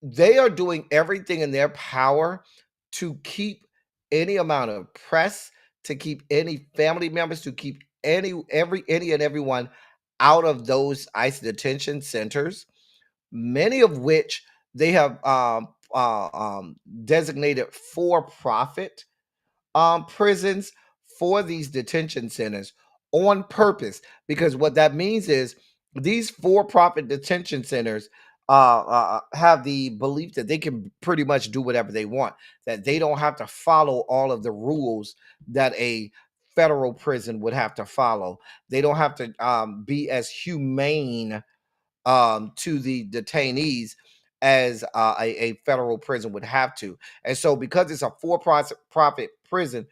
[SPEAKER 4] They are doing everything in their power to keep any amount of press, to keep any family members, to keep any and everyone out of those ICE detention centers, many of which they have designated for profit prisons for these detention centers on purpose, because what that means is these for-profit detention centers have the belief that they can pretty much do whatever they want, that they don't have to follow all of the rules that a federal prison would have to follow. They don't have to be as humane to the detainees as a federal prison would have to. And so because it's a for-profit prison,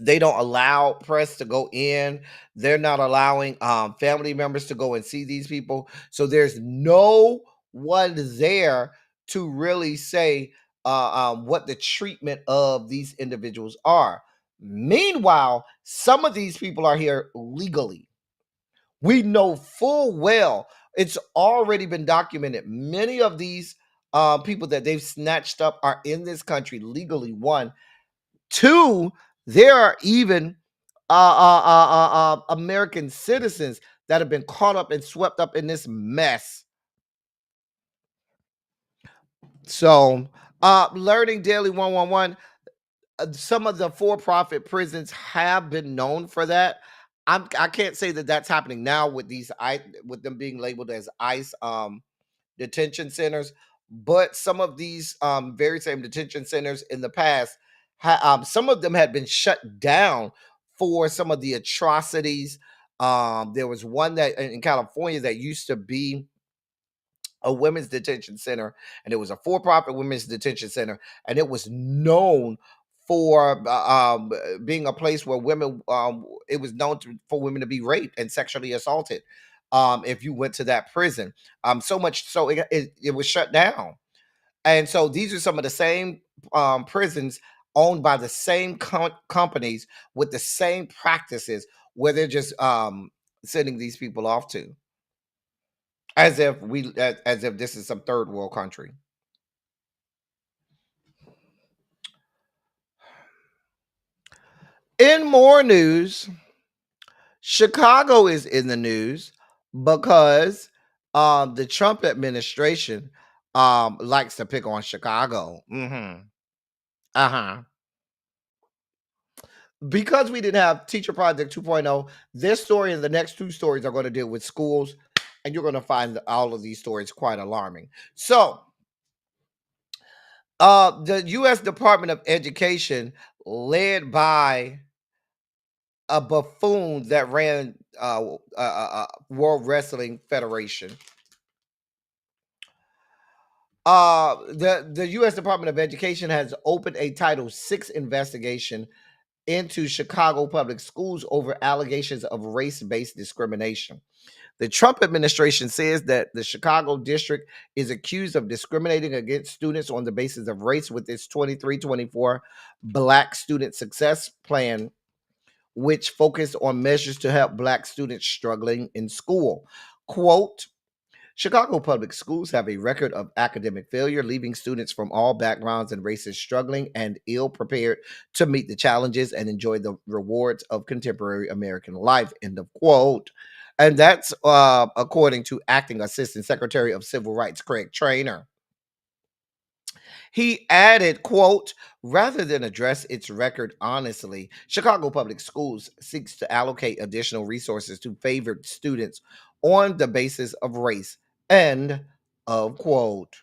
[SPEAKER 4] they don't allow press to go in. They're not allowing family members to go and see these people. So there's no one there to really say what the treatment of these individuals are. Meanwhile, some of these people are here legally. We know full well it's already been documented. Many of these people that they've snatched up are in this country legally. One, two, there are even American citizens that have been caught up and swept up in this mess. So, Learning Daily 111, some of the for-profit prisons have been known for that. I can't say that that's happening now with with them being labeled as ICE detention centers, but some of these very same detention centers in the past, some of them had been shut down for some of the atrocities. There was one that in California that used to be a women's detention center, and it was a for-profit women's detention center, and it was known for being a place where women it was known for women to be raped and sexually assaulted if you went to that prison, so much so it was shut down. And so these are some of the same prisons owned by the same companies with the same practices, where they're just sending these people off to, as if this is some third world country. In more news, Chicago is in the news because the Trump administration likes to pick on Chicago. Uh-huh. Because we didn't have Teacher Project 2.0, this story and the next two stories are going to deal with schools, and you're going to find all of these stories quite alarming. So, the U.S. Department of Education, led by a buffoon that ran World Wrestling Federation, the U.S. Department of Education has opened a Title VI investigation into Chicago public schools over allegations of race-based discrimination. The Trump administration says that the Chicago district is accused of discriminating against students on the basis of race with its 23-24 Black Student Success Plan, which focused on measures to help Black students struggling in school. Quote, Chicago public schools have a record of academic failure, leaving students from all backgrounds and races struggling and ill prepared to meet the challenges and enjoy the rewards of contemporary American life. End of quote. And that's according to Acting Assistant Secretary of Civil Rights Craig Trainer. He added, quote, rather than address its record honestly, Chicago Public Schools seeks to allocate additional resources to favored students on the basis of race, end of quote.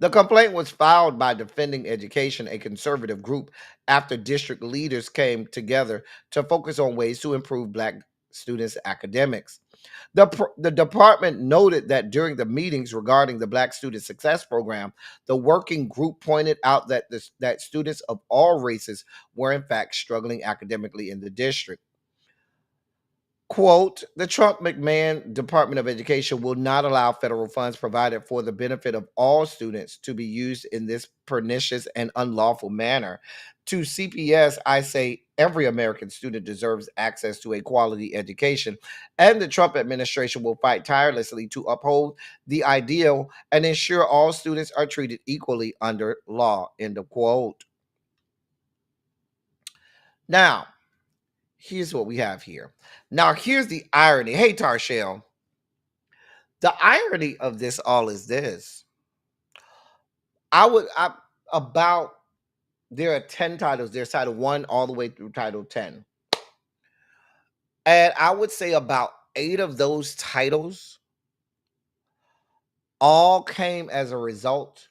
[SPEAKER 4] The complaint was filed by Defending Education, a conservative group, after district leaders came together to focus on ways to improve Black students' academics. The department noted that during the meetings regarding the Black Student Success Program, the working group pointed out that students of all races were in fact struggling academically in the district. Quote, the Trump-McMahon Department of Education will not allow federal funds provided for the benefit of all students to be used in this pernicious and unlawful manner. To CPS, I say every American student deserves access to a quality education, and the Trump administration will fight tirelessly to uphold the ideal and ensure all students are treated equally under law, end of quote. Now, here's what we have here. Now, here's the irony. Hey, Tarshell. The irony of this all is this. There are 10 titles. There's Title 1 all the way through Title 10. And I would say about 8 of those titles all came as a result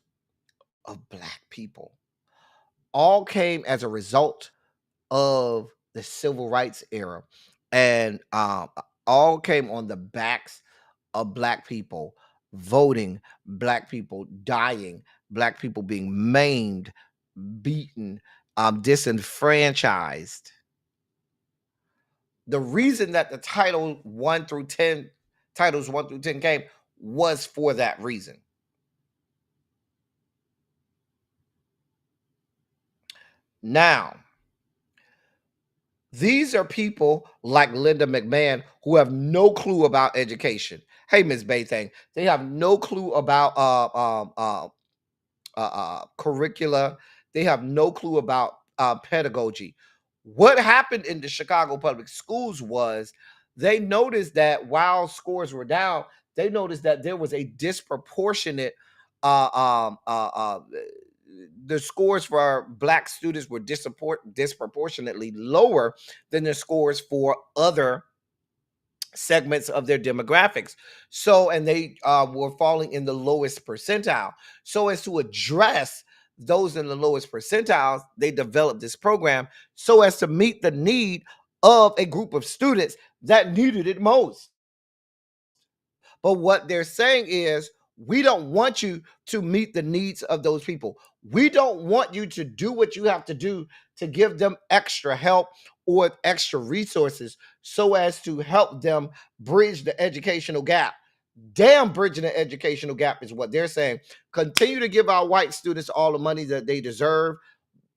[SPEAKER 4] of Black people. All came as a result of the civil rights era. And all came on the backs of Black people voting, Black people dying, Black people being maimed, beaten, disenfranchised. The reason that the titles 1 through 10 came was for that reason. Now, these are people like Linda McMahon who have no clue about education. Hey, Ms. Baythang, they have no clue about curricula. They have no clue about pedagogy. What happened in the Chicago public schools was they noticed that while scores were down, they noticed that there was a disproportionate the scores for our Black students were disproportionately lower than the scores for other segments of their demographics. So, and they were falling in the lowest percentile. So, as to address those in the lowest percentiles, they developed this program so as to meet the need of a group of students that needed it most. But what they're saying is, we don't want you to meet the needs of those people. We don't want you to do what you have to do to give them extra help or extra resources so as to help them bridge the educational gap. Damn, bridging the educational gap is what they're saying. Continue to give our white students all the money that they deserve.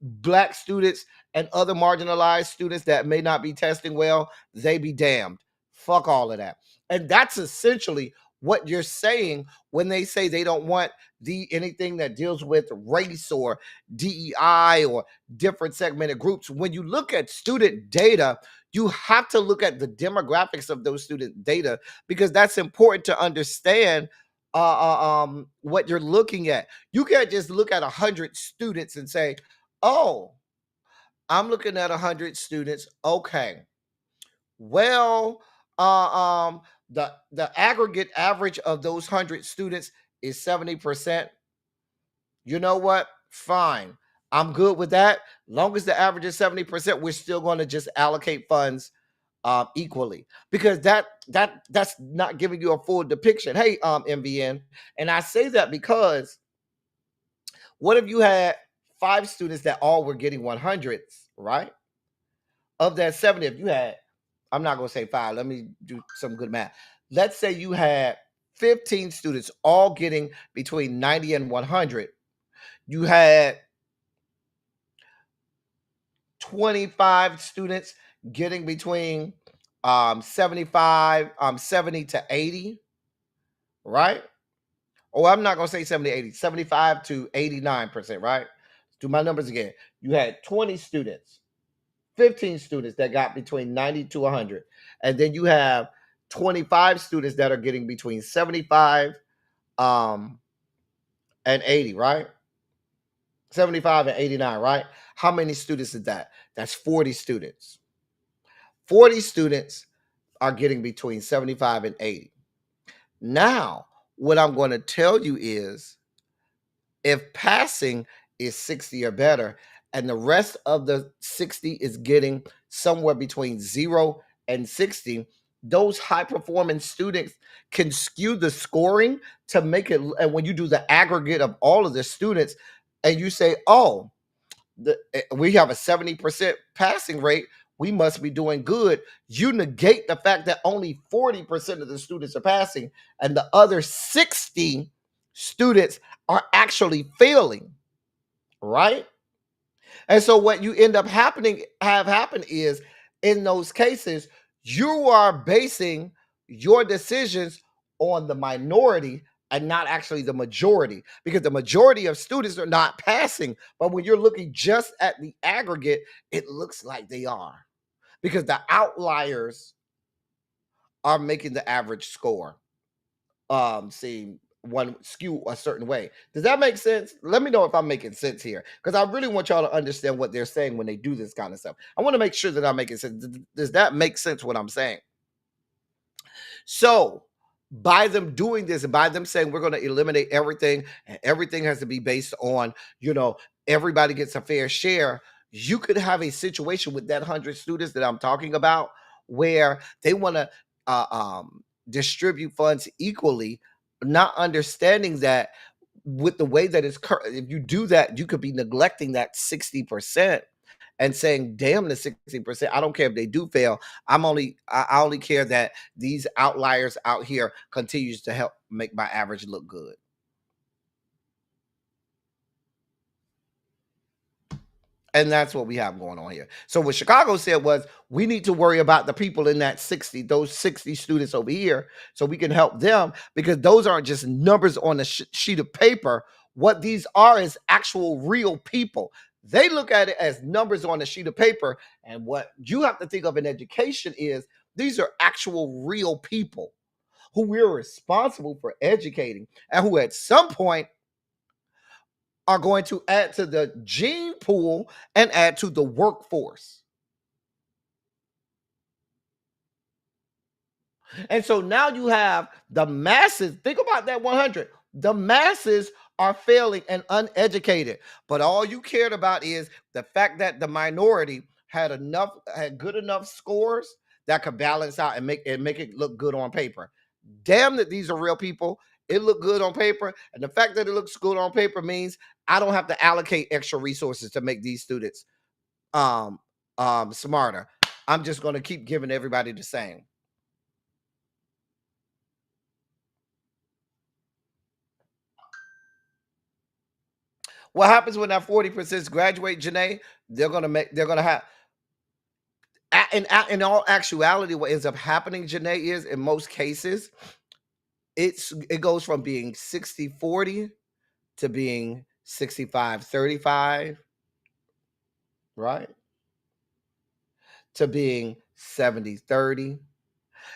[SPEAKER 4] Black students and other marginalized students that may not be testing well, they be damned. Fuck all of that. And that's essentially what you're saying when they say they don't want anything that deals with race or DEI or different segmented groups. When you look at student data, you have to look at the demographics of those student data, because that's important to understand what you're looking at. You can't just look at 100 students and say, oh, I'm looking at 100 students. Okay. Well, the aggregate average of those 100 students is 70%. You know what? Fine. I'm good with that. Long as the average is 70%, we're still going to just allocate funds equally, because that's not giving you a full depiction. Hey, MVN, and I say that because what if you had 5 students that all were getting 100s, right? Of that 70, if you had, I'm not going to say 5, let me do some good math. Let's say you had 15 students all getting between 90 and 100. You had 25 students getting between 70 to 80, right? Oh, I'm not going to say 70 to 80, 75 to 89%, right? Let's do my numbers again. You had 20 students, 15 students that got between 90 to 100. And then you have 25 students that are getting between 75 and 80, right? 75 and 89, right? How many students is that? That's 40 students. 40 students are getting between 75 and 80. Now, what I'm going to tell you is, if passing is 60 or better, and the rest of the 60 is getting somewhere between 0 and 60, those high performing students can skew the scoring to make it. And when you do the aggregate of all of the students, and you say, oh, we have a 70% passing rate, we must be doing good. You negate the fact that only 40% of the students are passing, and the other 60 students are actually failing, right? And so what you end up have happen is, in those cases, you are basing your decisions on the minority and not actually the majority, because the majority of students are not passing. But when you're looking just at the aggregate, it looks like they are, because the outliers are making the average score seem one skew a certain way. Does that make sense? Let me know if I'm making sense here, because I really want y'all to understand what they're saying when they do this kind of stuff. I want to make sure that I'm making sense. Does that make sense what I'm saying? So by them doing this, and by them saying we're going to eliminate everything, and everything has to be based on, everybody gets a fair share, you could have a situation with that 100 students that I'm talking about, where they want to distribute funds equally, not understanding that with the way that it's if you do that, you could be neglecting that 60% and saying, damn, the 60%, I don't care if they do fail. I only care that these outliers out here continues to help make my average look good. And that's what we have going on here. So what Chicago said was, we need to worry about the people in that 60, those 60 students over here, so we can help them, because those aren't just numbers on a sheet of paper. What these are is actual real people. They look at it as numbers on a sheet of paper. And what you have to think of in education is, these are actual real people who we're responsible for educating, and who at some point are going to add to the gene pool and add to the workforce. And so now you have the masses. Think about that 100. The masses are failing and uneducated, but all you cared about is the fact that the minority had good enough scores that could balance out and make it look good on paper. Damn that these are real people. It looked good on paper, and the fact that it looks good on paper means I don't have to allocate extra resources to make these students smarter. I'm just going to keep giving everybody the same. What happens when that 40% graduate, Janae? They're gonna have. In all actuality, what ends up happening, Janae, is in most cases, it goes from being 60-40 to being 65-35, right? To being 70-30.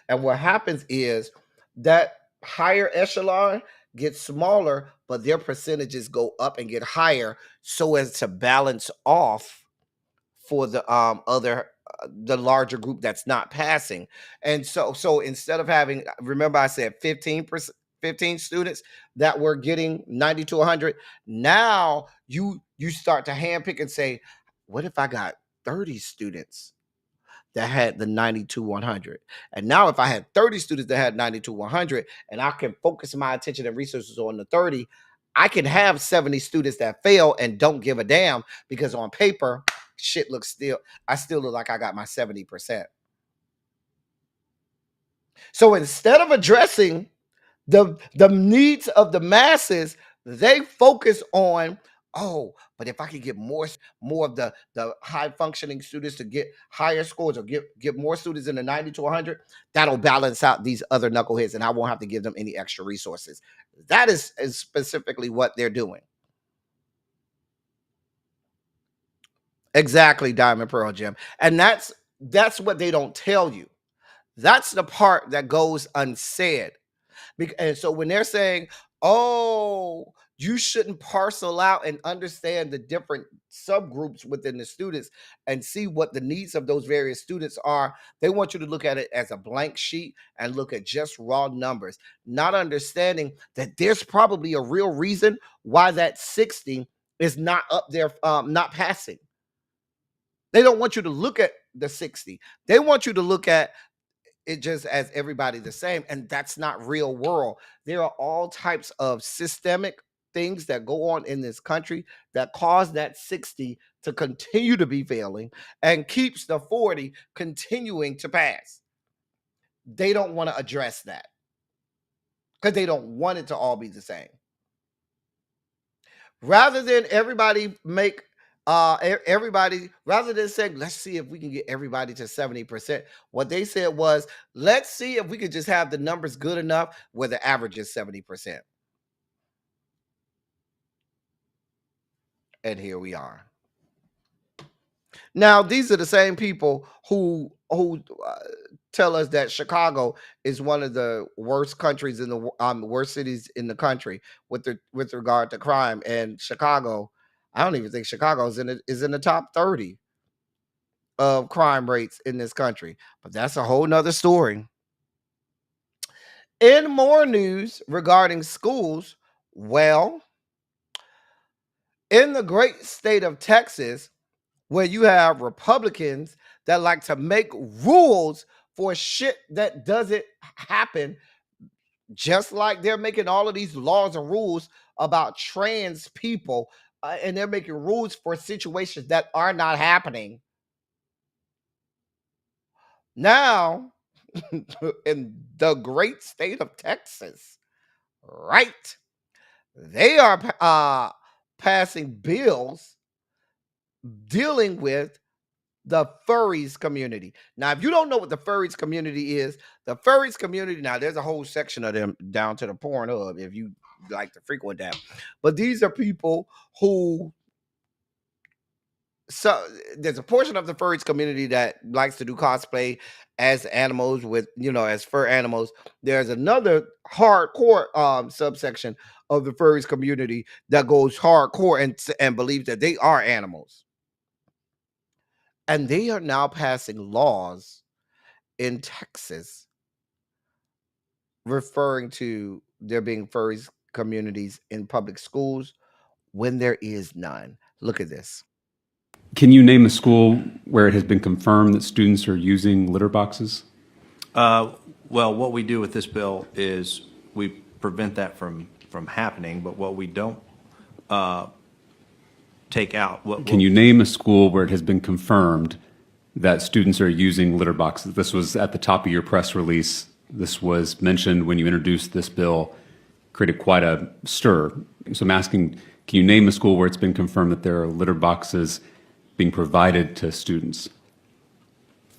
[SPEAKER 4] And what happens is that higher echelon gets smaller, but their percentages go up and get higher so as to balance off for the the larger group that's not passing. And so instead of having, remember I said 15%, 15 students that were getting 90 to 100, now you start to handpick and say, what if I got 30 students that had the 90 to 100? And now if I had 30 students that had 90 to 100 and I can focus my attention and resources on the 30, I can have 70 students that fail and don't give a damn, because on paper, shit looks I still look like I got my 70%. So instead of addressing the needs of the masses, they focus on, oh, but if I could get more of the high functioning students to get higher scores, or get more students in the 90 to 100, that'll balance out these other knuckleheads and I won't have to give them any extra resources. That is specifically what they're doing. Exactly, Diamond Pearl Gem. And that's what they don't tell you. That's the part that goes unsaid. And so when they're saying, oh, you shouldn't parcel out and understand the different subgroups within the students and see what the needs of those various students are, they want you to look at it as a blank sheet and look at just raw numbers, not understanding that there's probably a real reason why that 60 is not up there, not passing. They don't want you to look at the 60. They want you to look at it just as everybody the same, and that's not real world. There are all types of systemic things that go on in this country that cause that 60 to continue to be failing and keeps the 40 continuing to pass. They don't want to address that because they don't want it to all be the same. Rather than everybody make rather than saying, let's see if we can get everybody to 70%, what they said was, let's see if we could just have the numbers good enough where the average is 70%. And here we are. Now, these are the same people who tell us that Chicago is one of the worst countries in the worst cities in the country with regard to crime. And Chicago, I don't even think Chicago is in the top 30 of crime rates in this country. But that's a whole nother story. In more news regarding schools, well, in the great state of Texas, where you have Republicans that like to make rules for shit that doesn't happen, just like they're making all of these laws and rules about trans people, and they're making rules for situations that are not happening. Now, in the great state of Texas, right, they are passing bills dealing with the furries community. Now, if you don't know what the furries community is, the furries community, now there's a whole section of them down to the Pornhub if you like to frequent that. But these are people who, so there's a portion of the furries community that likes to do cosplay as animals with, as fur animals. There's another hardcore subsection of the furries community that goes hardcore and believes that they are animals. And they are now passing laws in Texas referring to there being furries communities in public schools when there is none. Look at this.
[SPEAKER 11] Can you name a school where it has been confirmed that students are using litter boxes?
[SPEAKER 12] Well, what we do with this bill is we prevent that from happening, but what we don't take out.
[SPEAKER 11] Can you name a school where it has been confirmed that students are using litter boxes? This was at the top of your press release. This was mentioned when you introduced this bill, created quite a stir. So I'm asking, can you name a school where it's been confirmed that there are litter boxes being provided to students?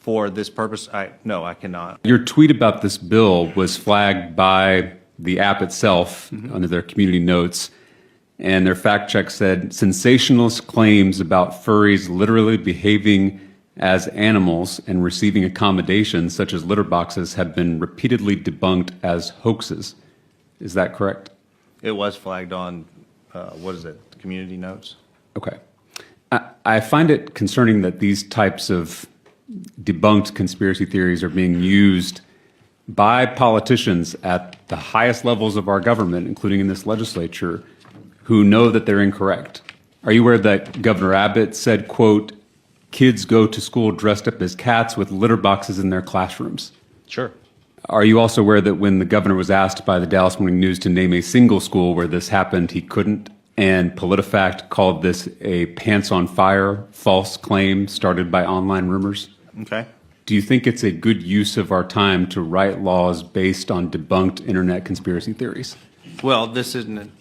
[SPEAKER 12] For this purpose, no, I cannot.
[SPEAKER 11] Your tweet about this bill was flagged by the app itself under their community notes. And their fact check said sensationalist claims about furries literally behaving as animals and receiving accommodations such as litter boxes have been repeatedly debunked as hoaxes. Is that correct?
[SPEAKER 12] It was flagged on, community notes?
[SPEAKER 11] Okay. I find it concerning that these types of debunked conspiracy theories are being used by politicians at the highest levels of our government, including in this legislature, who know that they're incorrect. Are you aware that Governor Abbott said, quote, kids go to school dressed up as cats with litter boxes in their classrooms?
[SPEAKER 12] Sure.
[SPEAKER 11] Are you also aware that when the governor was asked by the Dallas Morning News to name a single school where this happened, he couldn't? And PolitiFact called this a pants on fire false claim started by online rumors?
[SPEAKER 12] Okay.
[SPEAKER 11] Do you think it's a good use of our time to write laws based on debunked internet conspiracy theories?
[SPEAKER 12] Well, this isn't,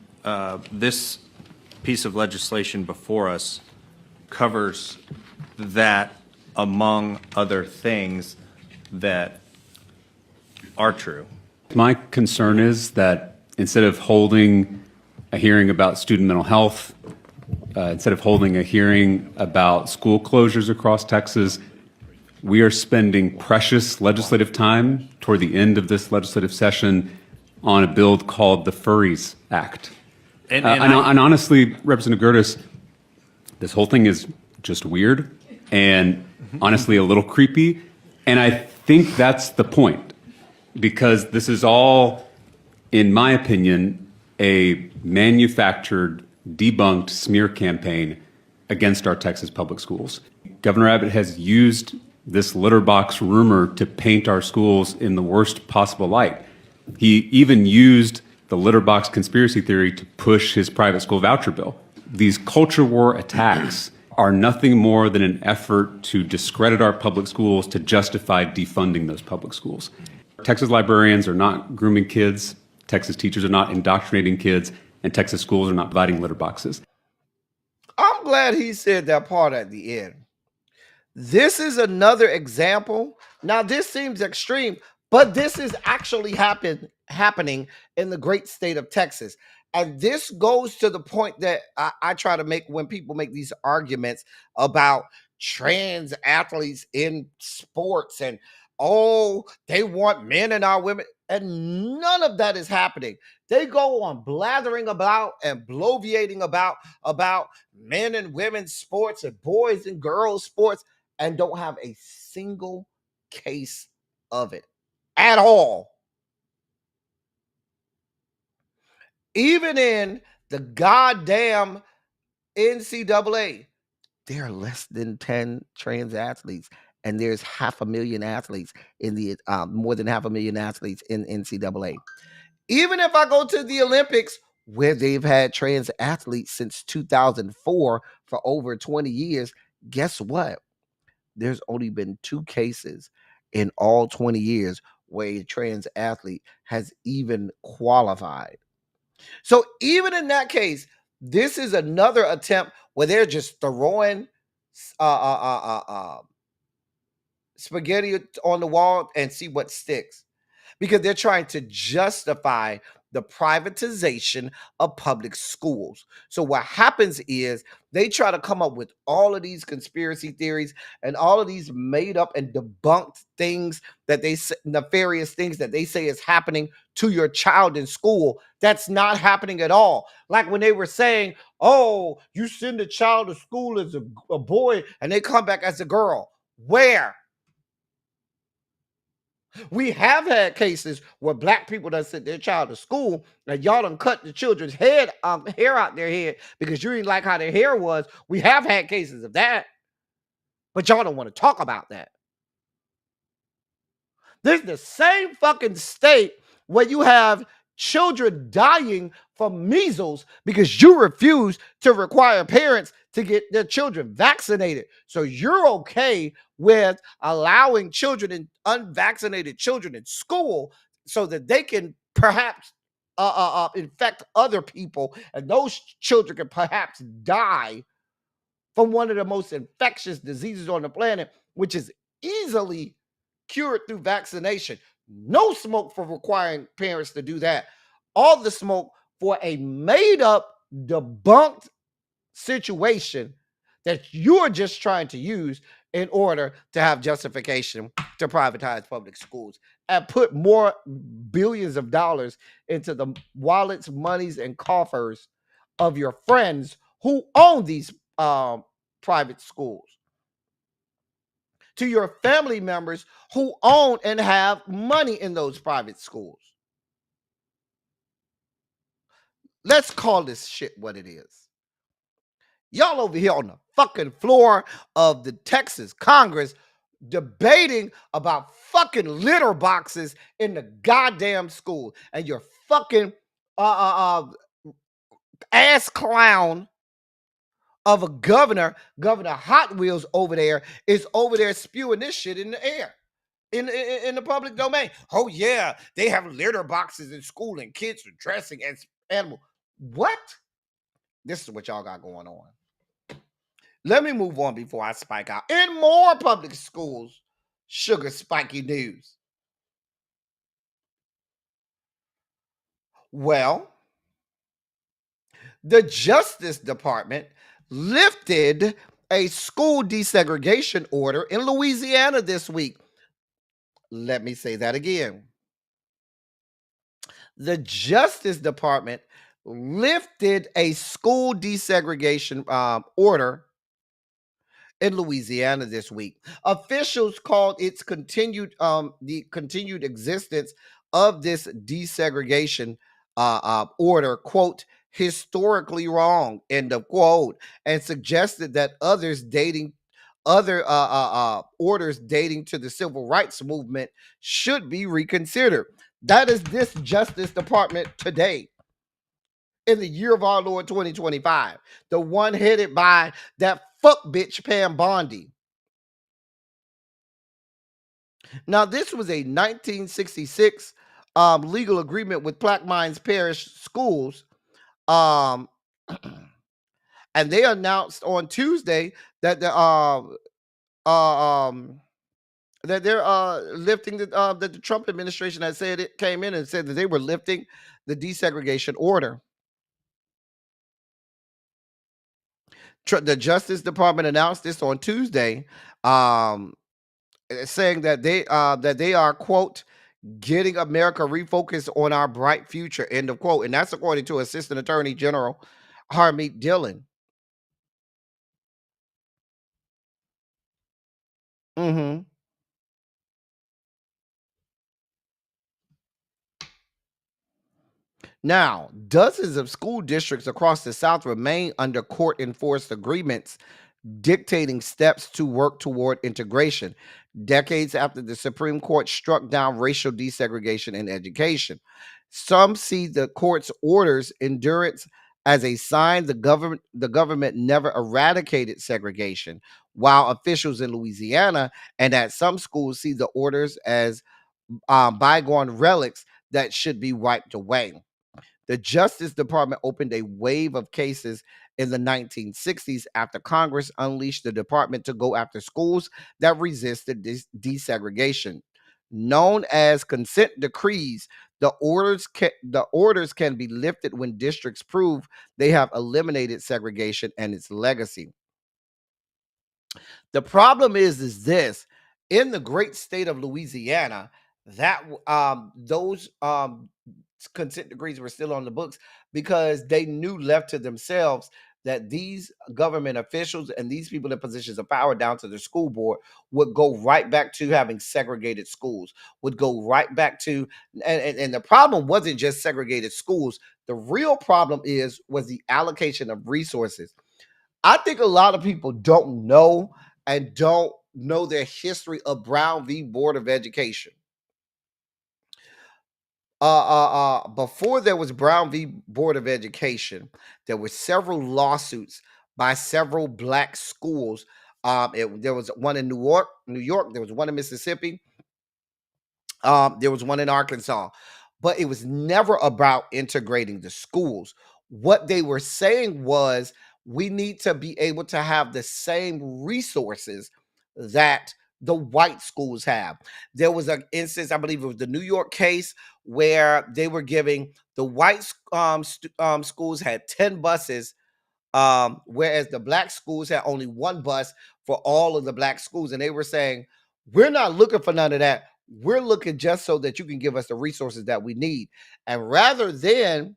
[SPEAKER 12] this piece of legislation before us covers that among other things that are true.
[SPEAKER 11] My concern is that instead of holding a hearing about student mental health, instead of holding a hearing about school closures across Texas, we are spending precious legislative time toward the end of this legislative session on a bill called the Furries Act. And honestly, Representative Gertis, this whole thing is just weird and honestly a little creepy. And I think that's the point, because this is all, in my opinion, a manufactured, debunked smear campaign against our Texas public schools. Governor Abbott has used this litter box rumor to paint our schools in the worst possible light. He even used the litter box conspiracy theory to push his private school voucher bill. These culture war attacks are nothing more than an effort to discredit our public schools to justify defunding those public schools. Texas librarians are not grooming kids, Texas teachers are not indoctrinating kids, and Texas schools are not providing litter boxes.
[SPEAKER 4] I'm glad he said that part at the end. This is another example. Now, this seems extreme, but this is actually happening in the great state of Texas. And this goes to the point that I try to make when people make these arguments about trans athletes in sports and, oh, they want men and our women. And none of that is happening. They go on blathering about and bloviating about men and women's sports and boys and girls sports and don't have a single case of it at all. Even in the goddamn NCAA, there are less than 10 trans athletes, and there's 500,000 athletes in the more than 500,000 athletes in NCAA. Even if I go to the Olympics, where they've had trans athletes since 2004 for over 20 years, guess what? There's only been 2 cases in all 20 years where a trans athlete has even qualified. So even in that case, this is another attempt where they're just throwing spaghetti on the wall and see what sticks, because they're trying to justify the privatization of public schools. So what happens is they try to come up with all of these conspiracy theories and all of these made up and debunked things that they say, nefarious things that they say is happening to your child in school. That's not happening at all. Like when they were saying, oh, you send a child to school as a boy and they come back as a girl. Where? We have had cases where black people done sent their child to school and y'all done cut the children's hair out their head because you didn't like how their hair was. We have had cases of that, but y'all don't want to talk about that. This is the same fucking state where you have children dying from measles because you refuse to require parents to get their children vaccinated. So you're okay with allowing children and unvaccinated children in school so that they can perhaps infect other people, and those children can perhaps die from one of the most infectious diseases on the planet, which is easily cured through vaccination. No smoke for requiring parents to do that. all the smoke for a made up, debunked situation that you're just trying to use in order to have justification to privatize public schools and put more billions of dollars into the wallets, monies, and coffers of your friends who own these private schools, to your family members who own and have money in those private schools. Let's call this shit what it is. Y'all over here on the fucking floor of the Texas Congress debating about fucking litter boxes in the goddamn school, and your fucking ass clown of a Governor Hot Wheels over there is over there spewing this shit in the air, in the public domain. Oh yeah, they have litter boxes in school and kids are dressing as animals. What? This is what y'all got going on. Let me move on before I spike out. In more public schools, sugar spiky news. Well, the Justice Department lifted a school desegregation order in Louisiana this week. Let me say that again. The Justice Department lifted a school desegregation order in Louisiana this week. Officials called its continued existence of this desegregation order, quote, historically wrong, end of quote, and suggested that other orders dating to the civil rights movement should be reconsidered. That is this Justice Department today, in the year of our Lord 2025, the one headed by that fuck bitch Pam Bondi. Now, this was a 1966 legal agreement with Plaquemines Parish Schools, and they announced on Tuesday that they're lifting that the Trump administration had said it came in and said that they were lifting the desegregation order. The Justice Department announced this on Tuesday, saying that they are, quote, getting America refocused on our bright future, end of quote. And that's according to Assistant Attorney General Harmeet Dillon. Now, dozens of school districts across the South remain under court-enforced agreements dictating steps to work toward integration, decades after the Supreme Court struck down racial desegregation in education. Some see the court's orders' endurance as a sign the government never eradicated segregation, while officials in Louisiana and at some schools see the orders as bygone relics that should be wiped away. The Justice Department opened a wave of cases in the 1960s after Congress unleashed the department to go after schools that resisted desegregation. Known as consent decrees, the orders can be lifted when districts prove they have eliminated segregation and its legacy. The problem is this: in the great state of Louisiana, that those consent decrees were still on the books because they knew, left to themselves, that these government officials and these people in positions of power down to the school board would go right back to having segregated schools, would go right back to, and the problem wasn't just segregated schools. The real problem was the allocation of resources. I think a lot of people don't know their history of Brown v. Board of Education. Before there was Brown v. Board of Education, there were several lawsuits by several black schools. There was one in New York. There was one in Mississippi. There was one in Arkansas, but it was never about integrating the schools. What they were saying was, we need to be able to have the same resources that the white schools have. There was an instance, I believe it was the New York case, where they were giving the white schools had 10 buses, whereas the black schools had only one bus for all of the black schools. And they were saying, we're not looking for none of that. We're looking just so that you can give us the resources that we need. And rather than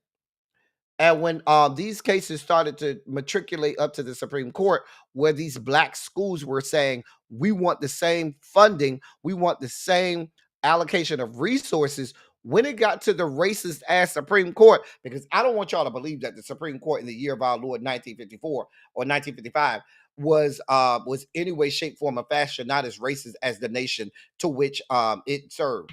[SPEAKER 4] and when these cases started to matriculate up to the Supreme Court, where these black schools were saying, we want the same funding, we want the same allocation of resources, when it got to the racist ass Supreme Court, because I don't want y'all to believe that the Supreme Court in the year of our Lord 1954 or 1955 was any way, shape, form, or fashion not as racist as the nation to which it served.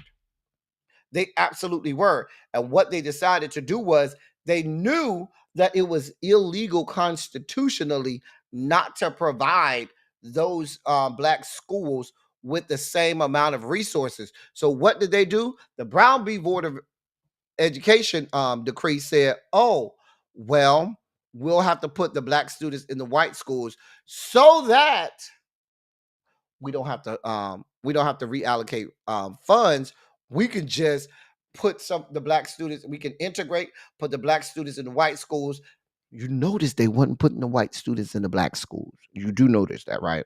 [SPEAKER 4] They absolutely were. And what they decided to do was they knew that it was illegal constitutionally not to provide those black schools with the same amount of resources. So what did they do? The Brown v. Board of Education decree said, oh, well, we'll have to put the black students in the white schools so that we don't have to reallocate funds. We can just put the black students, we can put the black students in the white schools. You notice they wasn't putting the white students in the black schools. You do notice that, right?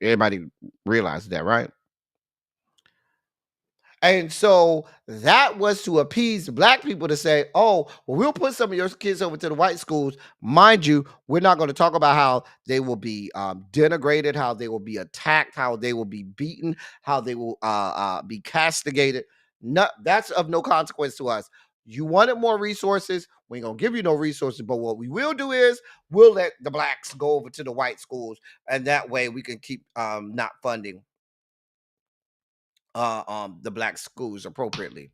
[SPEAKER 4] Everybody realized that, right? And so that was to appease black people to say, oh, well, we'll put some of your kids over to the white schools. Mind you, we're not going to talk about how they will be denigrated, how they will be attacked, how they will be beaten, how they will be castigated. No, that's of no consequence to us. You wanted more resources. We ain't going to give you no resources. But what we will do is we'll let the blacks go over to the white schools. And that way we can keep not funding the black schools appropriately.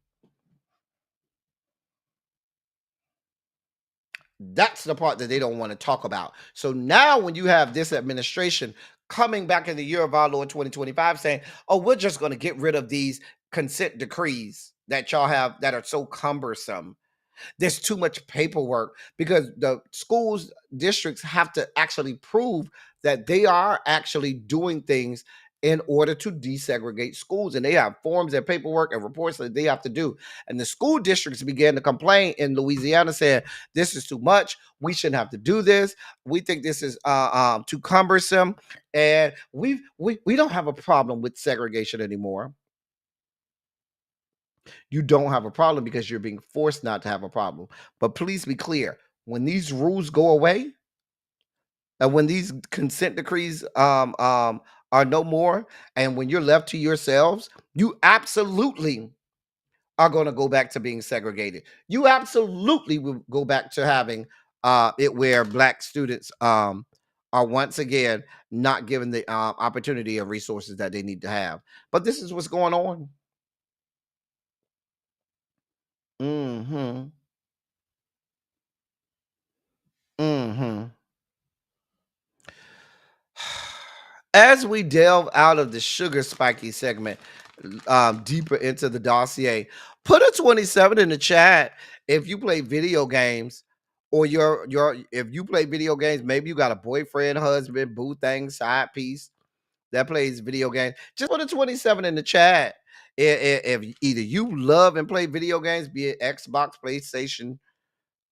[SPEAKER 4] That's the part that they don't want to talk about. So now when you have this administration coming back in the year of our Lord 2025 saying, oh, we're just going to get rid of these consent decrees that y'all have that are so cumbersome. There's too much paperwork because the schools districts have to actually prove that they are actually doing things in order to desegregate schools, and they have forms and paperwork and reports that they have to do. And the school districts began to complain in Louisiana saying, this is too much, we shouldn't have to do this, we think this is too cumbersome, and we don't have a problem with segregation anymore. You don't have a problem because you're being forced not to have a problem. But please be clear, when these rules go away and when these consent decrees are no more, and when you're left to yourselves, you absolutely are going to go back to being segregated. You absolutely will go back to having it where black students are once again not given the opportunity and resources that they need to have. But this is what's going on. Mm-hmm. Mm-hmm. As we delve out of the sugar spiky segment, deeper into the dossier, put a 27 in the chat if you play video games, or if you play video games, maybe you got a boyfriend, husband, boo thing, side piece that plays video games. Just put a 27 in the chat if either you love and play video games, be it Xbox, PlayStation,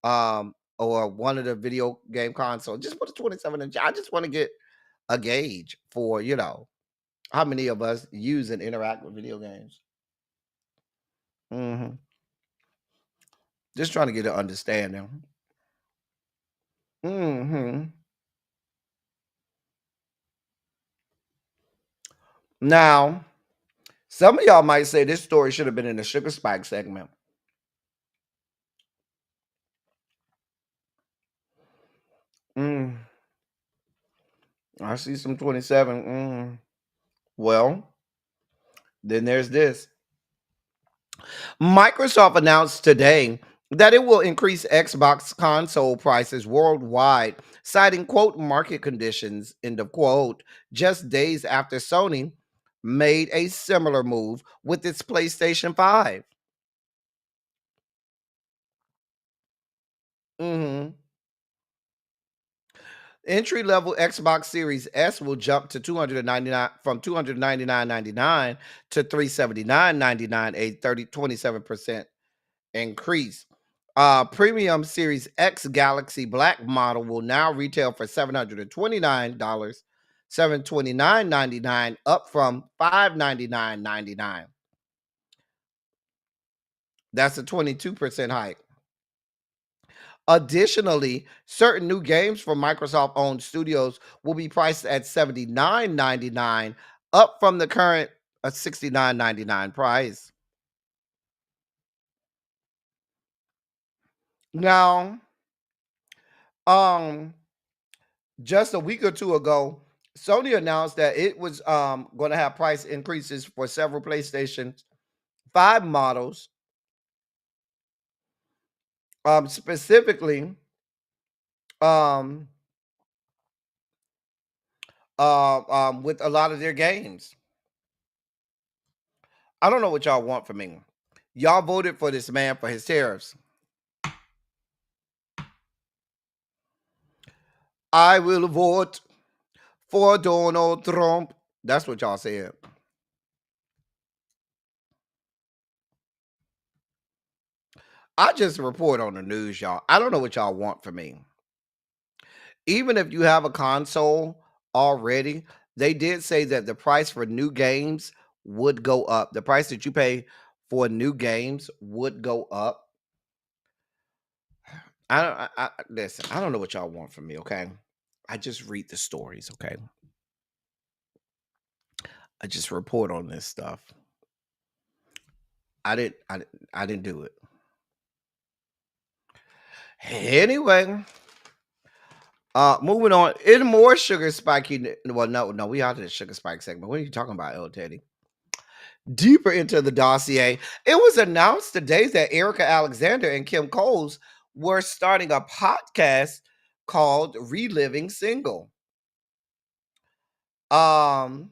[SPEAKER 4] or one of the video game consoles. Just put a 27 in the chat. I just want to get a gauge for, how many of us use and interact with video games. Just trying to get an understanding. Now, some of y'all might say this story should have been in the sugar spike segment. I see some 27. Well, then there's this. Microsoft announced today that it will increase Xbox console prices worldwide, citing, quote, market conditions, end of quote, just days after Sony made a similar move with its PlayStation 5. Entry level Xbox Series S will jump to $299 to $379.99, a 27% increase. Premium Series X Galaxy Black model will now retail for $729, $729.99, up from $599.99. That's a 22% hike. Additionally, certain new games from Microsoft-owned studios will be priced at $79.99, up from the current $69.99 price. Now, just a week or two ago, Sony announced that it was going to have price increases for several PlayStation 5 models, specifically with a lot of their games. I don't know what y'all want from me. Y'all voted for this man for his tariffs. I will vote for Donald Trump. That's what y'all said. I just report on the news, y'all. I don't know what y'all want from me. Even if you have a console already, they did say that the price for new games would go up. The price that you pay for new games would go up. Listen, I don't know what y'all want from me, okay? I just read the stories, okay? I just report on this stuff. I didn't do it. Anyway, moving on. In more sugar spiky. Well, no, we out of the sugar spike segment. What are you talking about, El Teddy? Deeper into the dossier, it was announced today that Erica Alexander and Kim Coles were starting a podcast called Reliving Single. Now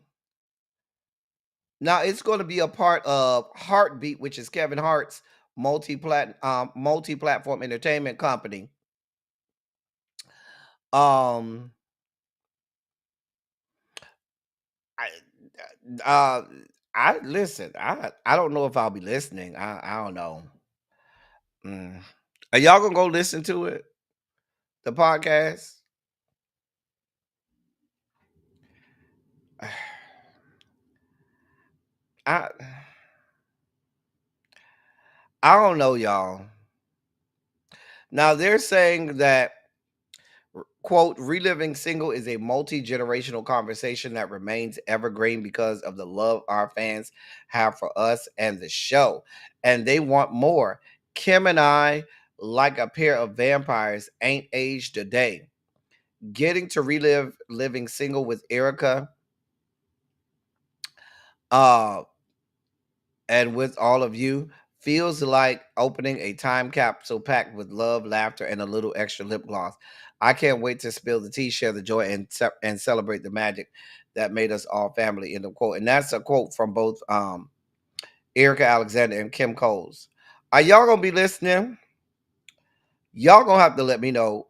[SPEAKER 4] it's going to be a part of Heartbeat, which is Kevin Hart's multi-platform entertainment company. I listen. I don't know if I'll be listening. I don't know. Are y'all gonna go listen to it? The podcast? I don't know, y'all. Now they're saying that, quote, Reliving Single is a multi-generational conversation that remains evergreen because of the love our fans have for us and the show. And they want more. Kim and I, like a pair of vampires, ain't aged a day. Getting to relive Living Single with Erica and with all of you feels like opening a time capsule packed with love, laughter, and a little extra lip gloss. I can't wait to spill the tea, share the joy, and celebrate the magic that made us all family. End of quote. And that's a quote from both Erica Alexander and Kim Coles. Are y'all gonna be listening? Y'all gonna have to let me know.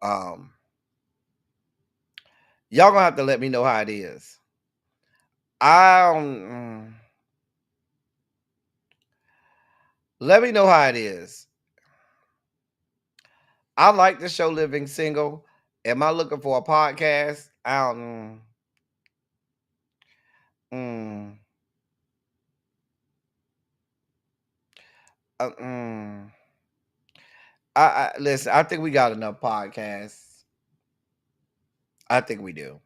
[SPEAKER 4] Y'all gonna have to let me know how it is. Let me know how it is. I like the show Living Single. Am I looking for a podcast? I don't I listen, I think we got enough podcasts. I think we do.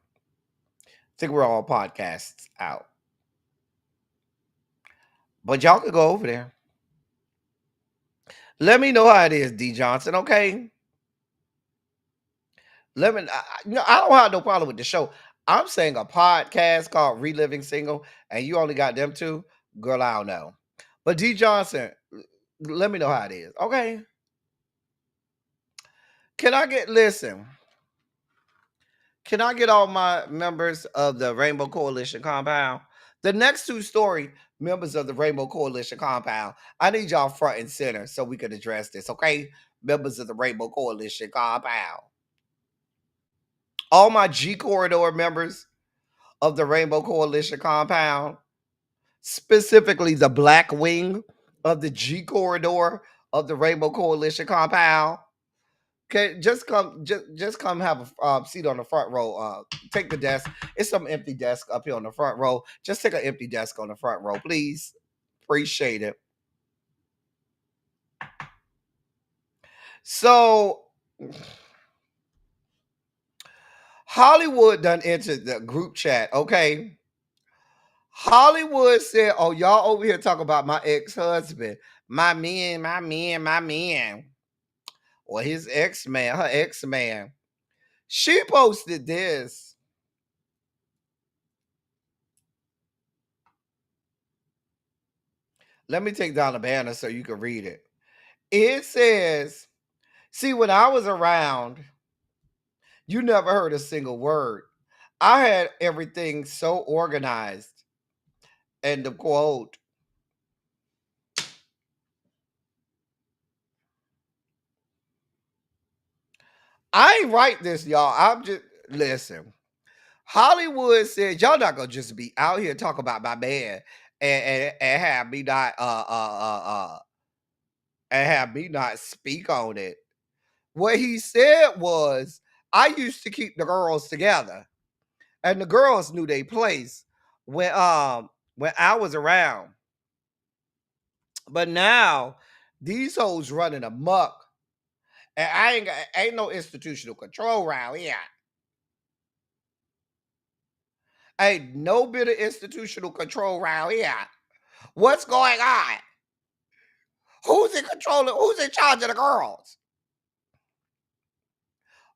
[SPEAKER 4] I think we're all podcasts out. But y'all could go over there. Let me know how it is, D Johnson, okay? I don't have no problem with the show. I'm saying a podcast called Reliving Single, and you only got them two. Girl, I don't know. But D Johnson, let me know how it is, okay? Can I get all my members of the Rainbow Coalition compound? The next two story members of the Rainbow Coalition compound, I need y'all front and center so we can address this, okay? Members of the Rainbow Coalition compound. all my G Corridor members of the Rainbow Coalition compound, specifically the black wing of the G Corridor of the Rainbow Coalition compound. Okay, just come have a seat on the front row. Take the desk. It's some empty desk up here on the front row. Just take an empty desk on the front row, please. Appreciate it. So Hollywood done entered the group chat. Okay. Hollywood said, "Oh, y'all over here talk about my ex-husband, my man, or his ex-man, her ex-man." She posted this. Let me take down the banner so you can read it. It says, "See, when I was around, you never heard a single word. I had everything so organized." End of quote. I ain't write this, y'all. I'm just listen. Hollywood said y'all not gonna just be out here talking about my man and have me not and have me not speak on it. What he said was, I used to keep the girls together, and the girls knew their place when I was around. But now these hoes running amok, and ain't no institutional control around here. Ain't no bit of institutional control around here. What's going on? Who's in control? Who's in charge of the girls?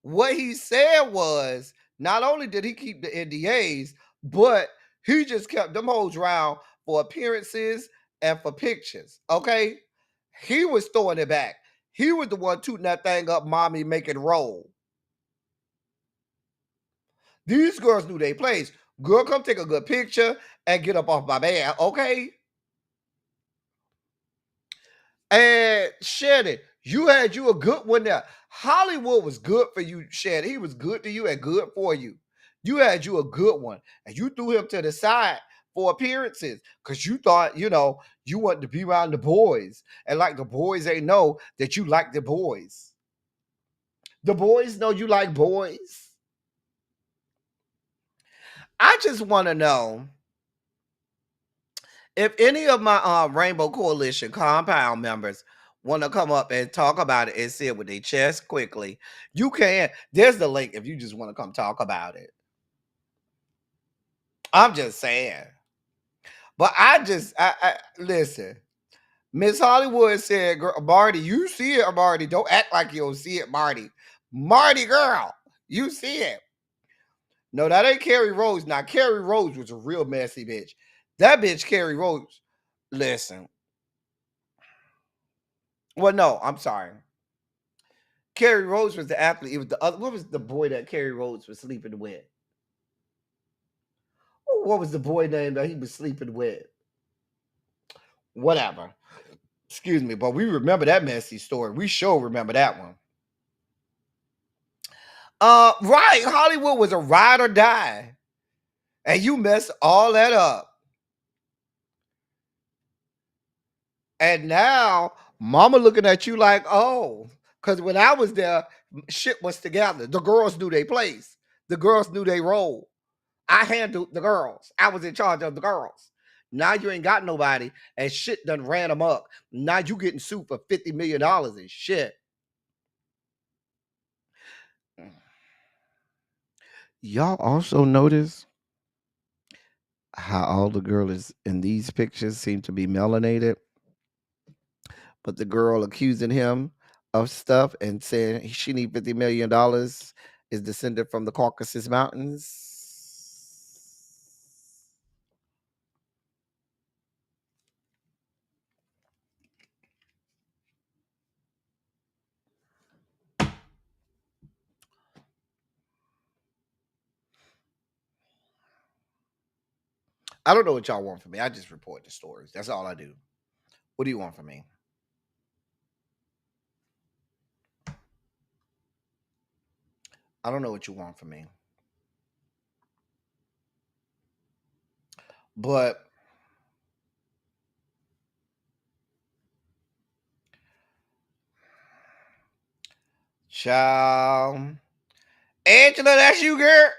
[SPEAKER 4] What he said was, not only did he keep the NDAs, but he just kept them hoes around for appearances and for pictures. Okay, he was throwing it back. He was the one tooting that thing up, mommy, make it roll. These girls knew their place. Girl, come take a good picture and get up off my man, okay? And Shannon, you had you a good one there. Hollywood was good for you, Shannon. He was good to you and good for you. You had you a good one, and you threw him to the side for appearances because you thought, you wanted to be around the boys, and like the boys, they know that you like the boys. The boys know you like boys. I just want to know if any of my Rainbow Coalition compound members want to come up and talk about it and say it with their chest quickly, you can. There's the link if you just want to come talk about it. I'm just saying. But I listen. Miss Hollywood said, Marty, you see it, Marty. Don't act like you don't see it, Marty. Marty, girl, you see it. No, that ain't Carrie Rose. Now, Carrie Rose was a real messy bitch. That bitch, Carrie Rose, listen. Well, no, I'm sorry. Carrie Rose was the athlete. It was the other. What was the boy that Carrie Rose was sleeping with? What was the boy name that he was sleeping with? Whatever. Excuse me, but we remember that messy story. We sure remember that one. Right. Hollywood was a ride or die. And you messed all that up. And now mama looking at you like, oh, because when I was there, shit was together. The girls knew their place. The girls knew their role. I handled the girls. I was in charge of the girls. Now you ain't got nobody, and shit done ran amok. Now you getting sued for $50 million and shit. Y'all also notice how all the girls in these pictures seem to be melanated, but the girl accusing him of stuff and saying she need $50 million is descended from the Caucasus Mountains. I don't know what y'all want from me. I just report the stories. That's all I do. What do you want from me? I don't know what you want from me. But child, Angela, that's you, girl.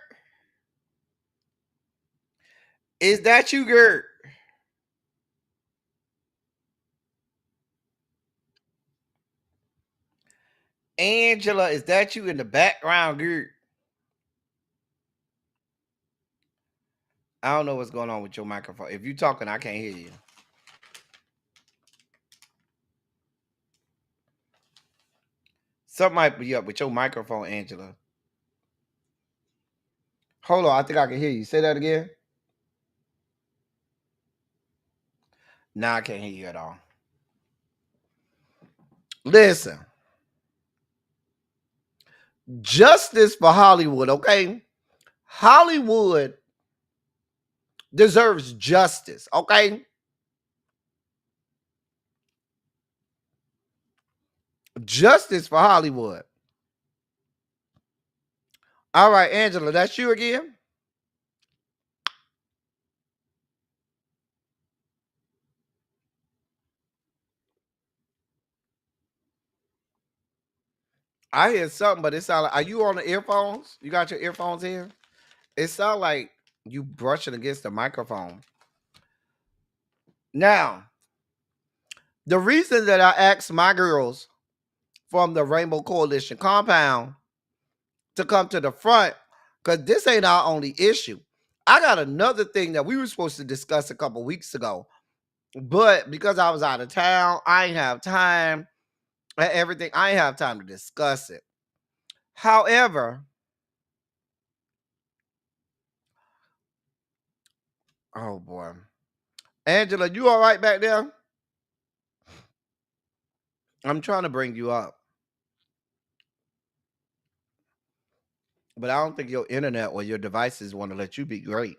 [SPEAKER 4] Is that you, girl? Angela, is that you in the background, girl? I don't know what's going on with your microphone. If you're talking, I can't hear you. Something might be up with your microphone, Angela. Hold on, I think I can hear you. Say that again. Nah, I can't hear you at all. Listen. Justice for Hollywood, okay? Hollywood deserves justice, okay? Justice for Hollywood. All right, Angela, that's you again? I hear something, but it sounds like, are you on the earphones? You got your earphones in? It sounds like you brushing against the microphone. Now, the reason that I asked my girls from the Rainbow Coalition compound to come to the front, because this ain't our only issue. I got another thing that we were supposed to discuss a couple weeks ago, but because I was out of town, I ain't have time and everything. I ain't have time to discuss it. However, oh boy. Angela, you all right back there? I'm trying to bring you up. But I don't think your internet or your devices want to let you be great.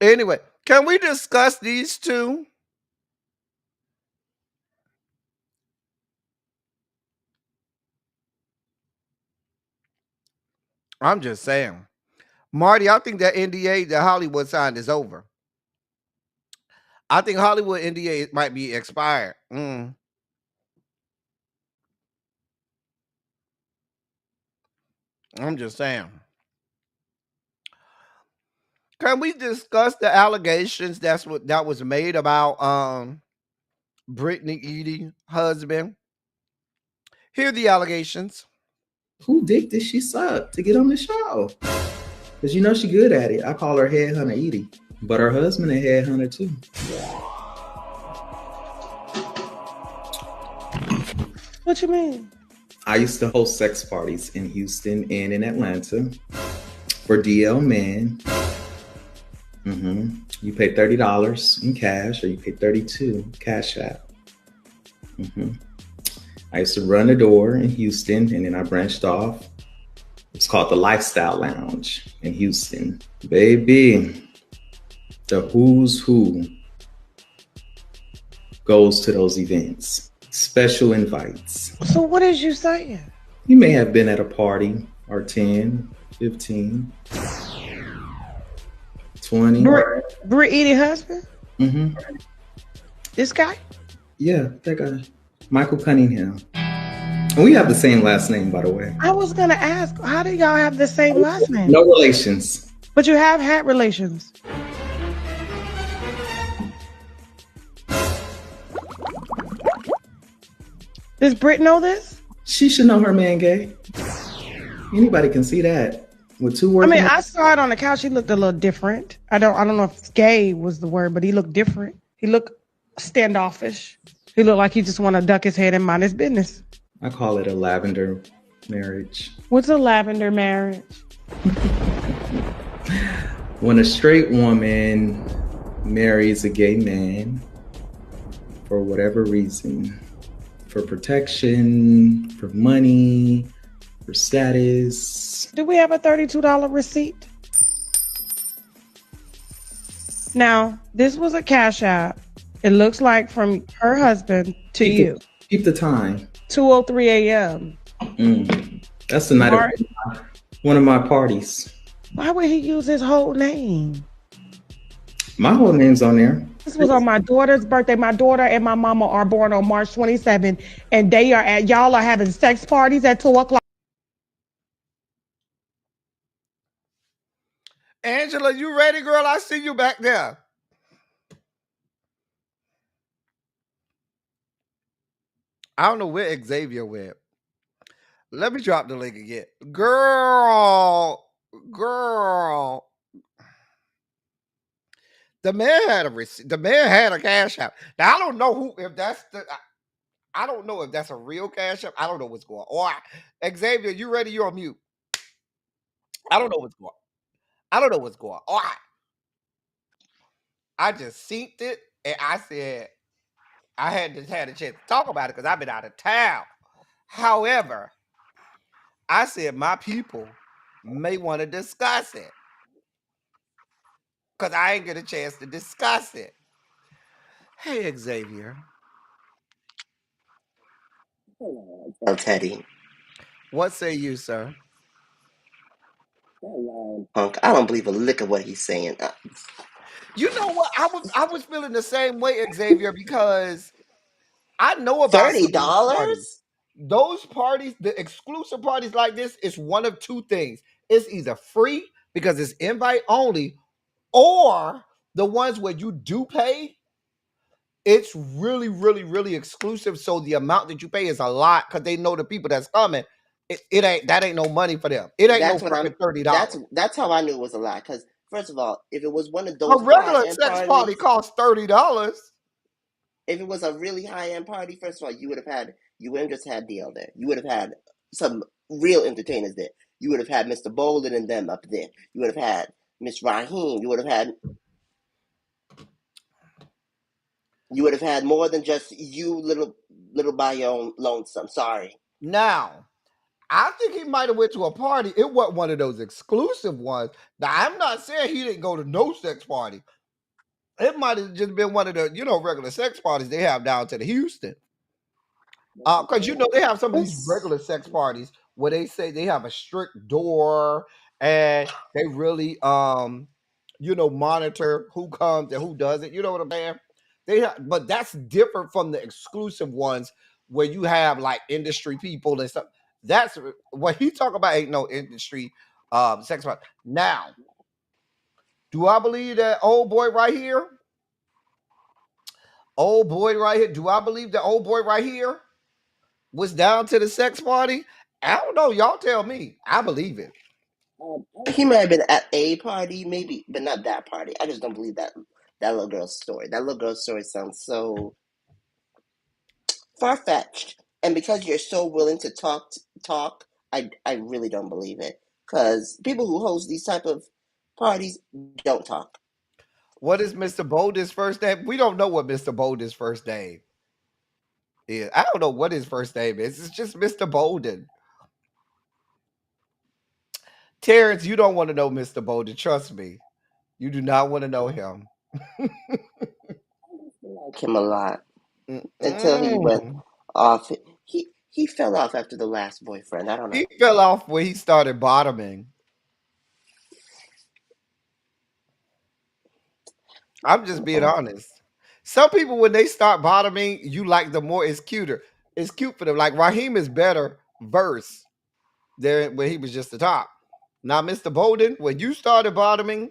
[SPEAKER 4] Anyway, can we discuss these two? I'm just saying. Marty, I think that NDA that Hollywood signed is over. I think Hollywood NDA might be expired. I'm just saying. Can we discuss the allegations that was made about Brittany Edie husband? Here are the allegations.
[SPEAKER 13] Who dick did she suck to get on the show? Because you know she good at it. I call her Headhunter Edie. But her husband a headhunter too.
[SPEAKER 14] What you mean?
[SPEAKER 13] I used to host sex parties in Houston and in Atlanta for DL men. You pay $30 in cash, or you pay $32 CashApp. I used to run the door in Houston, and then I branched off. It's called the Lifestyle Lounge in Houston. Baby, the who's who goes to those events. Special invites.
[SPEAKER 14] So what is you saying?
[SPEAKER 13] You may have been at a party, or 10, 15, 20.
[SPEAKER 14] Britt Edie husband? This guy?
[SPEAKER 13] Yeah, that guy. Michael Cunningham. And we have the same last name, by the way.
[SPEAKER 14] I was gonna ask, how do y'all have the same last name?
[SPEAKER 13] No relations.
[SPEAKER 14] But you have had relations. Does Britt know this?
[SPEAKER 13] She should know her man gay. Anybody can see that. With two words.
[SPEAKER 14] I mean, I saw it on the couch. He looked a little different. I don't know if gay was the word, but he looked different. He looked standoffish. He looked like he just want to duck his head and mind his business.
[SPEAKER 13] I call it a lavender marriage.
[SPEAKER 14] What's a lavender marriage?
[SPEAKER 13] When a straight woman marries a gay man for whatever reason, for protection, for money, for status.
[SPEAKER 14] Do we have a $32 receipt? Now, this was a Cash App. It looks like from her husband to you.
[SPEAKER 13] Keep the time.
[SPEAKER 14] 2:03 a.m.
[SPEAKER 13] That's the night of one of my parties.
[SPEAKER 14] Why would he use his whole name?
[SPEAKER 13] My whole name's on there.
[SPEAKER 14] This was on my daughter's birthday. My daughter and my mama are born on March 27th, and y'all are having sex parties at 2:00.
[SPEAKER 4] Angela, you ready, girl? I see you back there. I don't know where Xavier went. Let me drop the link again. Girl. The man had a the man had a cash app. Now I don't know who if that's the I don't know if that's a real cash app. I don't know what's going on. Xavier, you ready? You're on mute. I don't know what's going on. I don't know what's going on. I just synced it and I said I had a chance to talk about it because I've been out of town. However, I said my people may want to discuss it because I ain't get a chance to discuss it. Hey, Xavier.
[SPEAKER 15] Oh, Teddy.
[SPEAKER 4] What say you, sir?
[SPEAKER 15] Punk. I don't believe a lick of what he's saying.
[SPEAKER 4] You know what? I was feeling the same way, Xavier, because I know about some of these parties.
[SPEAKER 15] $30?
[SPEAKER 4] Those parties, the exclusive parties like this, is one of two things. It's either free because it's invite only, or the ones where you do pay, it's really, really, really exclusive. So the amount that you pay is a lot because they know the people that's coming. It ain't that ain't no money for them. It ain't
[SPEAKER 15] That's
[SPEAKER 4] no
[SPEAKER 15] what I'm.
[SPEAKER 4] freaking $30.
[SPEAKER 15] That's how I knew it was a lie. Because first of all, if it was one of
[SPEAKER 4] A
[SPEAKER 15] those
[SPEAKER 4] regular
[SPEAKER 15] high-end
[SPEAKER 4] sex party
[SPEAKER 15] parties,
[SPEAKER 4] costs $30.
[SPEAKER 15] if it was a really high-end party, first of all, you wouldn't just had DL there. You would have had some real entertainers there. You would have had Mr. Bolden and them up there. You would have had Miss Raheem. You would have had more than just you little by your own lonesome. Sorry.
[SPEAKER 4] Now, I think he might have went to a party. It wasn't one of those exclusive ones. Now, I'm not saying he didn't go to no sex party. It might have just been one of the, regular sex parties they have down to the Houston. Because they have some of these regular sex parties where they say they have a strict door and they really monitor who comes and who doesn't. You know what I'm saying? But that's different from the exclusive ones where you have like industry people and stuff. That's what he talk about. Ain't no industry sex party. Now, do I believe that old boy right here? Old boy right here. Do I believe the old boy right here was down to the sex party? I don't know. Y'all tell me. I believe it.
[SPEAKER 15] He might have been at a party, maybe, but not that party. I just don't believe that little girl's story. That little girl's story sounds so far-fetched. And because you're so willing to talk, I really don't believe it. Because people who host these type of parties don't talk.
[SPEAKER 4] What is Mr. Bolden's first name? We don't know what Mr. Bolden's first name is. I don't know what his first name is. It's just Mr. Bolden. Terrence, you don't want to know Mr. Bolden. Trust me. You do not want to know him.
[SPEAKER 15] I like him a lot. Until he went off. He fell off after the last boyfriend. I don't know.
[SPEAKER 4] He fell off when he started bottoming. I'm just being honest. Some people, when they start bottoming, you like them more. It's cuter. It's cute for them. Like Raheem is better verse there when he was just the top. Now, Mr. Bolden, when you started bottoming,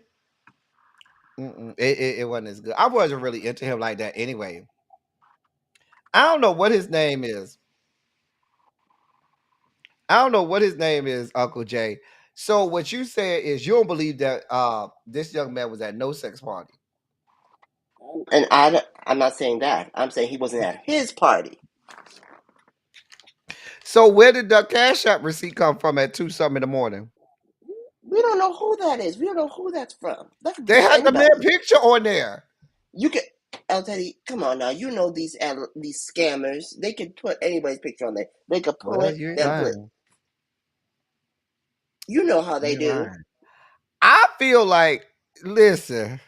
[SPEAKER 4] it wasn't as good. I wasn't really into him like that anyway. I don't know what his name is. I don't know what his name is, Uncle Jay. So what you said is you don't believe that this young man was at no sex party.
[SPEAKER 15] And I'm not saying that. I'm saying he wasn't at his party.
[SPEAKER 4] So where did the CashApp receipt come from at 2-something in the morning?
[SPEAKER 15] We don't know who that is. We don't know who that's from. That could
[SPEAKER 4] They
[SPEAKER 15] be
[SPEAKER 4] had the
[SPEAKER 15] anybody.
[SPEAKER 4] man picture on there.
[SPEAKER 15] You can, El Teddy, come on now. You know these scammers. They can put anybody's picture on there. They could pull it. You know how they do.
[SPEAKER 4] Lying. I feel like, listen,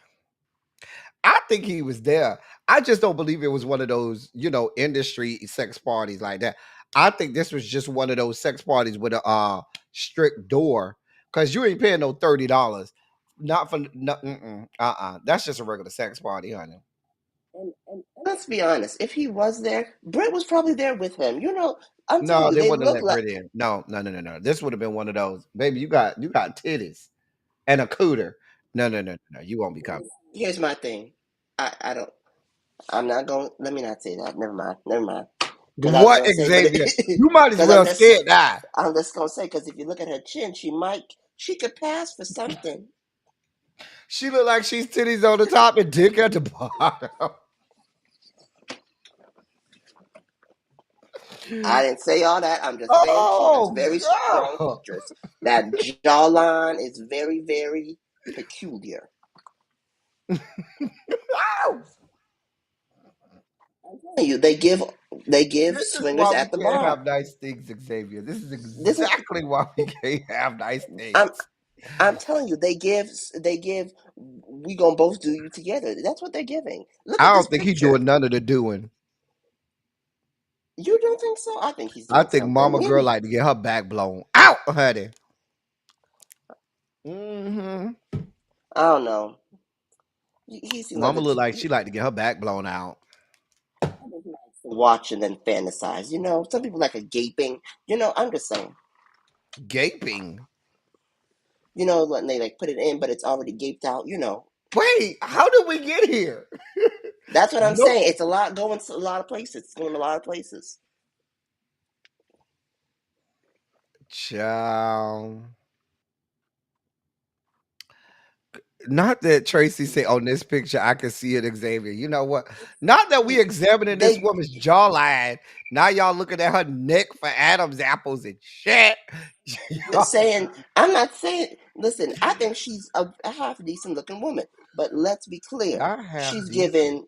[SPEAKER 4] I think he was there. I just don't believe it was one of those, industry sex parties like that. I think this was just one of those sex parties with a strict door. Cause you ain't paying no $30. Not for no, that's just a regular sex party, honey.
[SPEAKER 15] And let's be honest, if he was there, Britt was probably there with him. You know, I'm
[SPEAKER 4] No,
[SPEAKER 15] telling you,
[SPEAKER 4] they
[SPEAKER 15] they
[SPEAKER 4] wouldn't have
[SPEAKER 15] look
[SPEAKER 4] let
[SPEAKER 15] like.
[SPEAKER 4] Brit in. No. This would have been one of those. Baby, you got titties and a cooter. No. You won't be coming.
[SPEAKER 15] Here's my thing. I don't. I'm not going. Let me not say that. Never mind. Never mind. Because I was
[SPEAKER 4] What,
[SPEAKER 15] gonna say, but
[SPEAKER 4] Xavier? You might as
[SPEAKER 15] because
[SPEAKER 4] well scared die.
[SPEAKER 15] I'm just gonna say, because if you look at her chin, she could pass for something.
[SPEAKER 4] She look like she's titties on the top and dick at the bottom.
[SPEAKER 15] I didn't say all that. I'm just saying she has
[SPEAKER 4] Oh,
[SPEAKER 15] very strong
[SPEAKER 4] girl.
[SPEAKER 15] features. That jawline is very, very peculiar.
[SPEAKER 4] Ow.
[SPEAKER 15] You, they give
[SPEAKER 4] This is
[SPEAKER 15] swingers
[SPEAKER 4] why we
[SPEAKER 15] at the
[SPEAKER 4] can't
[SPEAKER 15] bar.
[SPEAKER 4] have nice things, Xavier. This is
[SPEAKER 15] This is
[SPEAKER 4] exactly why we can't have nice
[SPEAKER 15] I'm
[SPEAKER 4] things.
[SPEAKER 15] I'm telling you, they give. We gonna both do you together. That's what they're giving. Look
[SPEAKER 4] I
[SPEAKER 15] at this
[SPEAKER 4] don't think he's
[SPEAKER 15] picture.
[SPEAKER 4] doing none of the doing.
[SPEAKER 15] You don't think so? I think he's
[SPEAKER 4] I
[SPEAKER 15] doing
[SPEAKER 4] think
[SPEAKER 15] something.
[SPEAKER 4] Mama Girl
[SPEAKER 15] Maybe
[SPEAKER 4] like to get her back blown out, honey. Mm-hmm.
[SPEAKER 15] I don't know. He seems like
[SPEAKER 4] Mama
[SPEAKER 15] the
[SPEAKER 4] look like she like to get her back blown out.
[SPEAKER 15] watch and then fantasize. You know, some people like a gaping. You know, I'm just saying.
[SPEAKER 4] Gaping.
[SPEAKER 15] You know, when they like put it in, but it's already gaped out. You know,
[SPEAKER 4] Wait, how did we get here?
[SPEAKER 15] that's what I'm
[SPEAKER 4] No,
[SPEAKER 15] saying. It's a lot going to a lot of places. It's going to a lot of places.
[SPEAKER 4] child. Not that Tracy said on this picture, I can see it, Xavier. You know what? Not that we examining this
[SPEAKER 15] They
[SPEAKER 4] woman's jawline. Now y'all looking at her neck for Adam's apples and shit.
[SPEAKER 15] saying I'm not saying. Listen, I think she's a half decent looking woman, but let's be clear.
[SPEAKER 4] Not half
[SPEAKER 15] She's
[SPEAKER 4] decent.
[SPEAKER 15] given.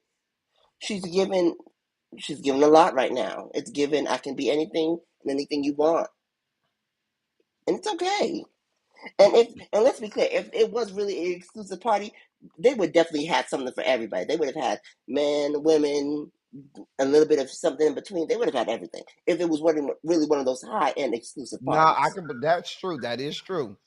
[SPEAKER 15] She's given. She's given a lot right now. It's given. I can be anything and anything you want, and it's okay. And let's be clear, if it was really an exclusive party, they would definitely have something for everybody. They would have had men, women, a little bit of something in between. They would have had everything. If it was really one of those high end exclusive
[SPEAKER 4] Nah, I
[SPEAKER 15] parties.
[SPEAKER 4] can, but that's true. That is true.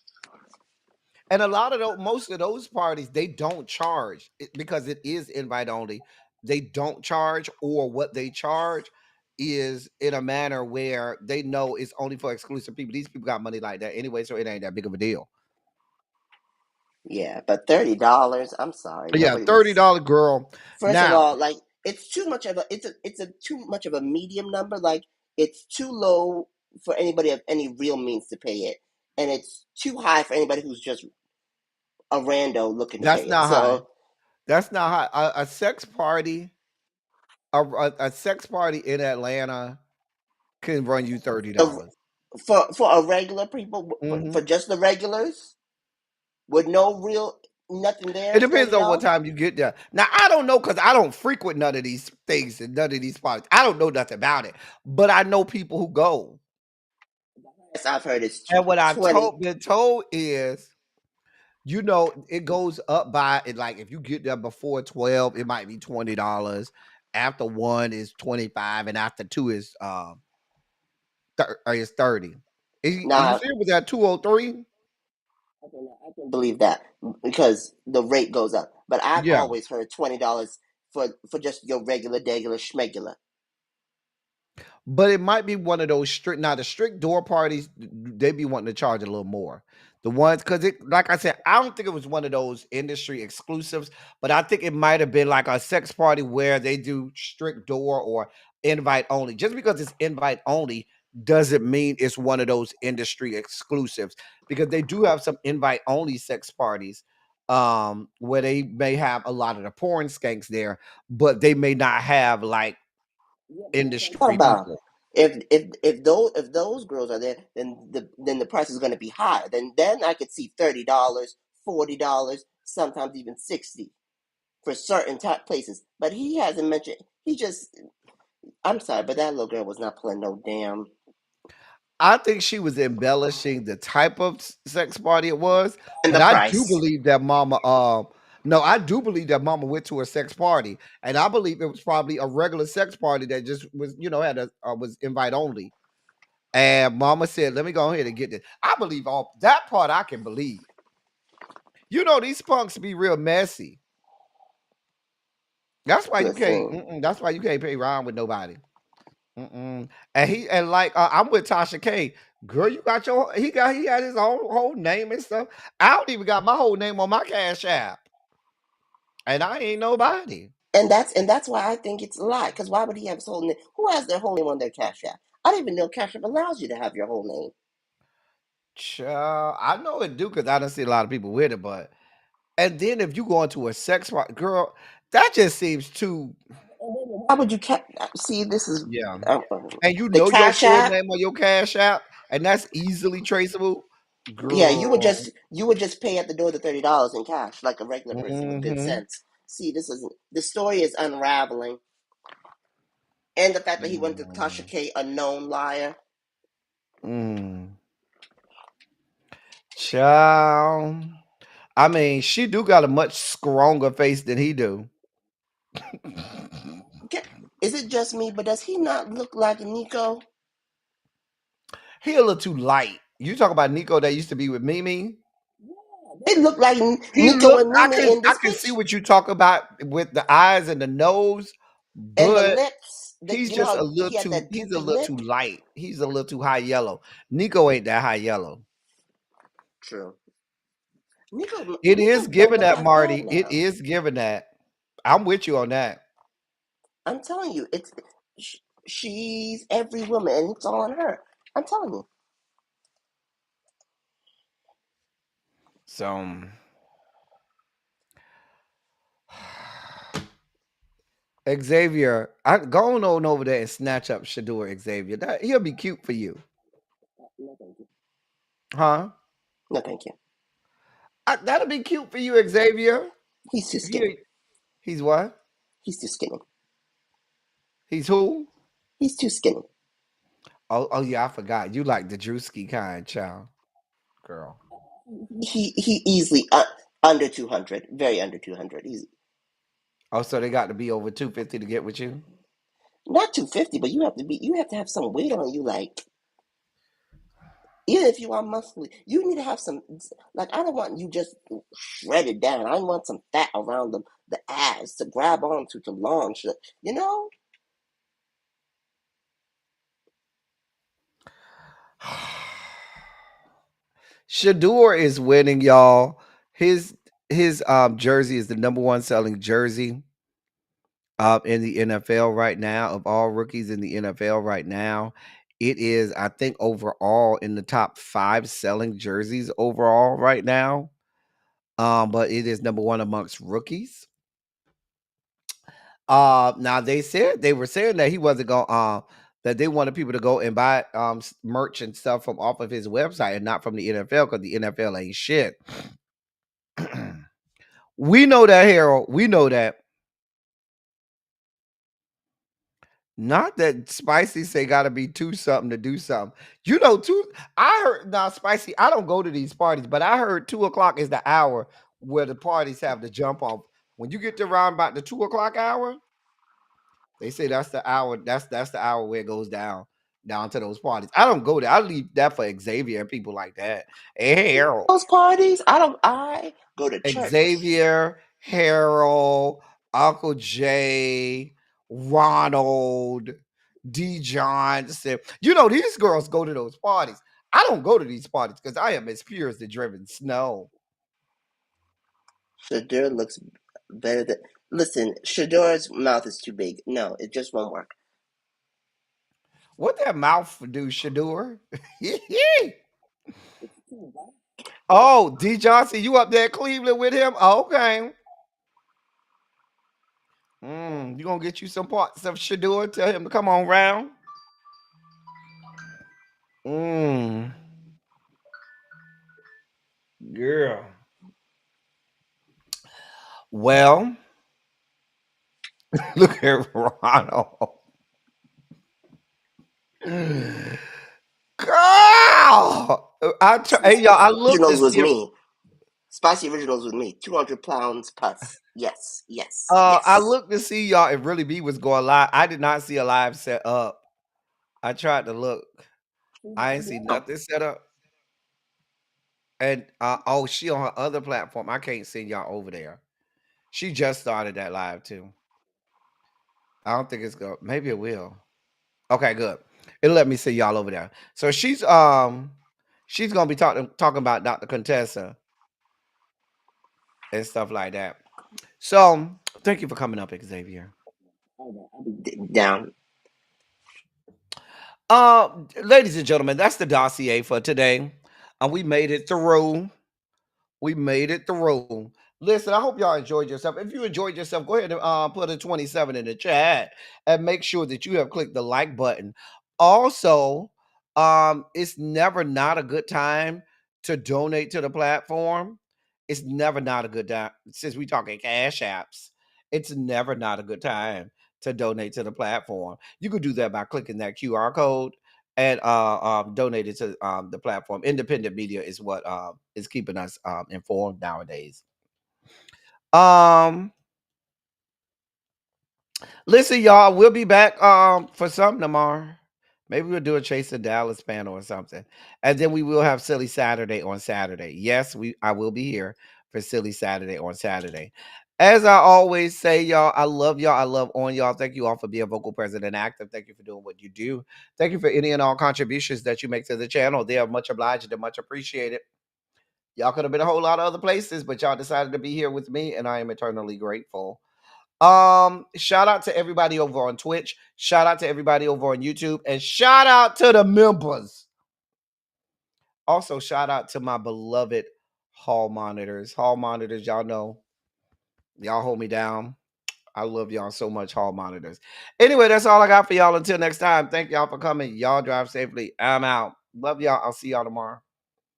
[SPEAKER 4] And a lot of those, most of those parties, they don't charge because it is invite only. They don't charge, or what they charge is in a manner where they know it's only for exclusive people. These people got money like that anyway, so it ain't that big of a deal.
[SPEAKER 15] Yeah, but $30, I'm sorry,
[SPEAKER 4] Yeah,
[SPEAKER 15] nobody was.
[SPEAKER 4] $30 girl.
[SPEAKER 15] First of
[SPEAKER 4] Now
[SPEAKER 15] all, like it's too much of a it's a too much of a medium number. Like it's too low for anybody of any real means to pay it, and it's too high for anybody who's just a rando looking to
[SPEAKER 4] that's
[SPEAKER 15] pay it.
[SPEAKER 4] not high.
[SPEAKER 15] So
[SPEAKER 4] That's not high. A sex party, a sex party in Atlanta can run you
[SPEAKER 15] uh,
[SPEAKER 4] $30.
[SPEAKER 15] for a regular people
[SPEAKER 4] Hmm.
[SPEAKER 15] for just the regulars with no real nothing there,
[SPEAKER 4] It
[SPEAKER 15] it's
[SPEAKER 4] depends on what
[SPEAKER 15] $30.
[SPEAKER 4] time you get there. Now I don't know because I don't frequent none of these things and none of these spots. I don't know nothing about it, but I know people who go.
[SPEAKER 15] Yes, I've heard it's
[SPEAKER 4] And what I've
[SPEAKER 15] 20.
[SPEAKER 4] been told is, it goes up by it. Like if you get there before 12, it might be $20. After 1 is 25, and after 2 is 30. You
[SPEAKER 15] Now
[SPEAKER 4] see it with that 203?
[SPEAKER 15] I can believe that because the rate goes up. But I've
[SPEAKER 4] Yeah.
[SPEAKER 15] always heard $20 for just your regular schmegular.
[SPEAKER 4] But it might be one of those strict. Now the strict door parties, they be wanting to charge a little more. The ones, because it, like I said, I don't think it was one of those industry exclusives, but I think it might have been like a sex party where they do strict door or invite only. Just because it's invite only doesn't mean it's one of those industry exclusives, because they do have some invite only sex parties where they may have a lot of the porn skanks there, but they may not have like
[SPEAKER 15] Talk
[SPEAKER 4] industry
[SPEAKER 15] about
[SPEAKER 4] people.
[SPEAKER 15] if those girls are there, then the price is going to be higher. Then I could see $30, $40, sometimes even 60 for certain type places. But he hasn't mentioned. He just. I'm sorry, but that little girl was not playing no damn.
[SPEAKER 4] I think she was embellishing the type of sex party it was,
[SPEAKER 15] And
[SPEAKER 4] but
[SPEAKER 15] the
[SPEAKER 4] I do
[SPEAKER 15] price.
[SPEAKER 4] believe that Mama. No, I do believe that Mama went to a sex party, and I believe it was probably a regular sex party that just was, had was invite only, And Mama said, "Let me go ahead and get this." I believe all that part. I can believe. You know, these punks be real messy. That's why you can't.
[SPEAKER 15] Listen,
[SPEAKER 4] That's why you can't pay around with nobody. And like I'm with Tasha K. Girl, you got your he had his own whole name and stuff. I don't even got my whole name on my Cash App, and I ain't nobody.
[SPEAKER 15] and that's why I think it's a lie. Because why would he have his whole name? Who has their whole name on their Cash App? I don't even know Cash App allows you to have your whole name.
[SPEAKER 4] Child, I know it do because I don't see a lot of people with it, but and then if you go into a sex girl, that just seems too.
[SPEAKER 15] Why would you see? This is
[SPEAKER 4] Yeah.
[SPEAKER 15] uh,
[SPEAKER 4] And you
[SPEAKER 15] the
[SPEAKER 4] know your
[SPEAKER 15] Cash
[SPEAKER 4] full
[SPEAKER 15] App.
[SPEAKER 4] name on your Cash App, and that's easily traceable.
[SPEAKER 15] Yeah,
[SPEAKER 4] Girl.
[SPEAKER 15] you would just pay at the door the $30 in cash like a regular person with good
[SPEAKER 4] Mm-hmm.
[SPEAKER 15] sense. See, the story is unraveling, and the fact that he went to Tasha
[SPEAKER 4] Mm.
[SPEAKER 15] K, a known liar.
[SPEAKER 4] Child. I mean, she do got a much stronger face than he do.
[SPEAKER 15] Is it just me, but does he not look like Nico?
[SPEAKER 4] He a little too light. You talk about Nico that used to be with Mimi.
[SPEAKER 15] It looked like
[SPEAKER 4] He
[SPEAKER 15] Nico
[SPEAKER 4] look.
[SPEAKER 15] and Mimi in
[SPEAKER 4] I
[SPEAKER 15] this
[SPEAKER 4] can see
[SPEAKER 15] picture.
[SPEAKER 4] what you talk about with the eyes and the nose,
[SPEAKER 15] And the
[SPEAKER 4] but
[SPEAKER 15] lips,
[SPEAKER 4] he's
[SPEAKER 15] you know
[SPEAKER 4] just a
[SPEAKER 15] how
[SPEAKER 4] little
[SPEAKER 15] he had
[SPEAKER 4] too.
[SPEAKER 15] that
[SPEAKER 4] He's a
[SPEAKER 15] droopy
[SPEAKER 4] little
[SPEAKER 15] lip?
[SPEAKER 4] too light. He's a little too high yellow. Nico ain't that high yellow.
[SPEAKER 15] True. Nico
[SPEAKER 4] It is
[SPEAKER 15] don't
[SPEAKER 4] given
[SPEAKER 15] look
[SPEAKER 4] that,
[SPEAKER 15] half bad
[SPEAKER 4] Marty. It
[SPEAKER 15] now.
[SPEAKER 4] is given that. I'm with you on that.
[SPEAKER 15] I'm telling you, she's every woman, and it's all on her. I'm telling you.
[SPEAKER 4] So Xavier, I go on over there and snatch up Shedeur, Xavier. He'll be cute for you.
[SPEAKER 15] No, thank you.
[SPEAKER 4] Huh?
[SPEAKER 15] No, thank you.
[SPEAKER 4] That'll be cute for you, Xavier.
[SPEAKER 15] He's too skinny.
[SPEAKER 4] He's what?
[SPEAKER 15] He's too skinny.
[SPEAKER 4] He's who?
[SPEAKER 15] He's too skinny.
[SPEAKER 4] Oh yeah, I forgot. You like the Drewski kind, child. Girl.
[SPEAKER 15] He easily under 200, very under 200. He's
[SPEAKER 4] Oh, so they got to be over 250 to get with you?
[SPEAKER 15] not 250, but you have to have some weight on you. Like, even if you are muscly, you need to have some. Like, I don't want you just shredded down. I want some fat around the abs to grab onto to launch. You know.
[SPEAKER 4] Shedeur is winning, y'all. His jersey is the number one selling jersey in the NFL right now, of all rookies in the NFL right now. It is, I think, overall in the top 5 selling jerseys overall right now. But it is number one amongst rookies. Now they were saying that he wasn't going that they wanted people to go and buy merch and stuff from off of his website and not from the NFL because the NFL ain't shit. We know that, Harold. We know that. Not that Spicy say gotta be 2 something to do something. You know, I heard now Spicy, I don't go to these parties, but I heard 2 o'clock is the hour where the parties have to jump off. When you get to around about the 2 o'clock hour, they say that's the hour, that's the hour where it goes down to those parties. I don't go there. I leave that for Xavier and people like that. Hey, Harold.
[SPEAKER 15] Those parties, I go to church.
[SPEAKER 4] Xavier, Harold, Uncle Jay, Ronald, D. Johnson. You know, these girls go to those parties. I don't go to these parties because I am as pure as the driven snow.
[SPEAKER 15] Shedeur looks better than. Listen, Shedeur's mouth is too big. No, it just won't work.
[SPEAKER 4] What that mouth do, Shedeur? Oh, D. Johnson, you up there in Cleveland with him? Okay. You gonna get you some parts of Shedeur? Tell him to come on round. Girl. Well, look at Ronald. Girl, hey y'all, I looked to
[SPEAKER 15] Originals was
[SPEAKER 4] see if
[SPEAKER 15] me. Spicy Originals was me. 200 pounds plus. Yes, yes,
[SPEAKER 4] I
[SPEAKER 15] yes.
[SPEAKER 4] looked to see y'all if Really B was going live. I did not see a live set up. I tried to look. I ain't see nothing set up. And oh, she on her other platform. I can't send y'all over there. She just started that live too. I don't think it's going. Maybe it will. Okay, good. It'll let me see y'all over there. So she's gonna be talking about Dr. Contessa and stuff like that. So thank you for coming up, Xavier.
[SPEAKER 15] Down.
[SPEAKER 4] Ladies and gentlemen, that's the dossier for today. We made it through. We made it through. Listen, I hope y'all enjoyed yourself. If you enjoyed yourself, go ahead and put a 27 in the chat and make sure that you have clicked the like button. Also, it's never not a good time to donate to the platform. It's never not a good time. Since we talking cash apps, it's never not a good time to donate to the platform. You could do that by clicking that QR code and donate it to the platform. Independent media is what is keeping us informed nowadays. Listen, y'all, we'll be back for something tomorrow. Maybe we'll do a Chase the Dallas panel or something. And then we will have Silly Saturday on Saturday. Yes, I will be here for Silly Saturday on Saturday. As I always say, y'all, I love y'all. I love on y'all. Thank you all for being vocal, present, and active. Thank you for doing what you do. Thank you for any and all contributions that you make to the channel. They are much obliged and much appreciated. Y'all could have been a whole lot of other places, but y'all decided to be here with me, and I am eternally grateful. Shout out to everybody over on Twitch. Shout out to everybody over on YouTube, and shout out to the members. Also, shout out to my beloved hall monitors. Hall monitors, y'all know, y'all hold me down. I love y'all so much, hall monitors. Anyway, that's all I got for y'all. Until next time, thank y'all for coming. Y'all drive safely. I'm out. Love y'all. I'll see y'all tomorrow.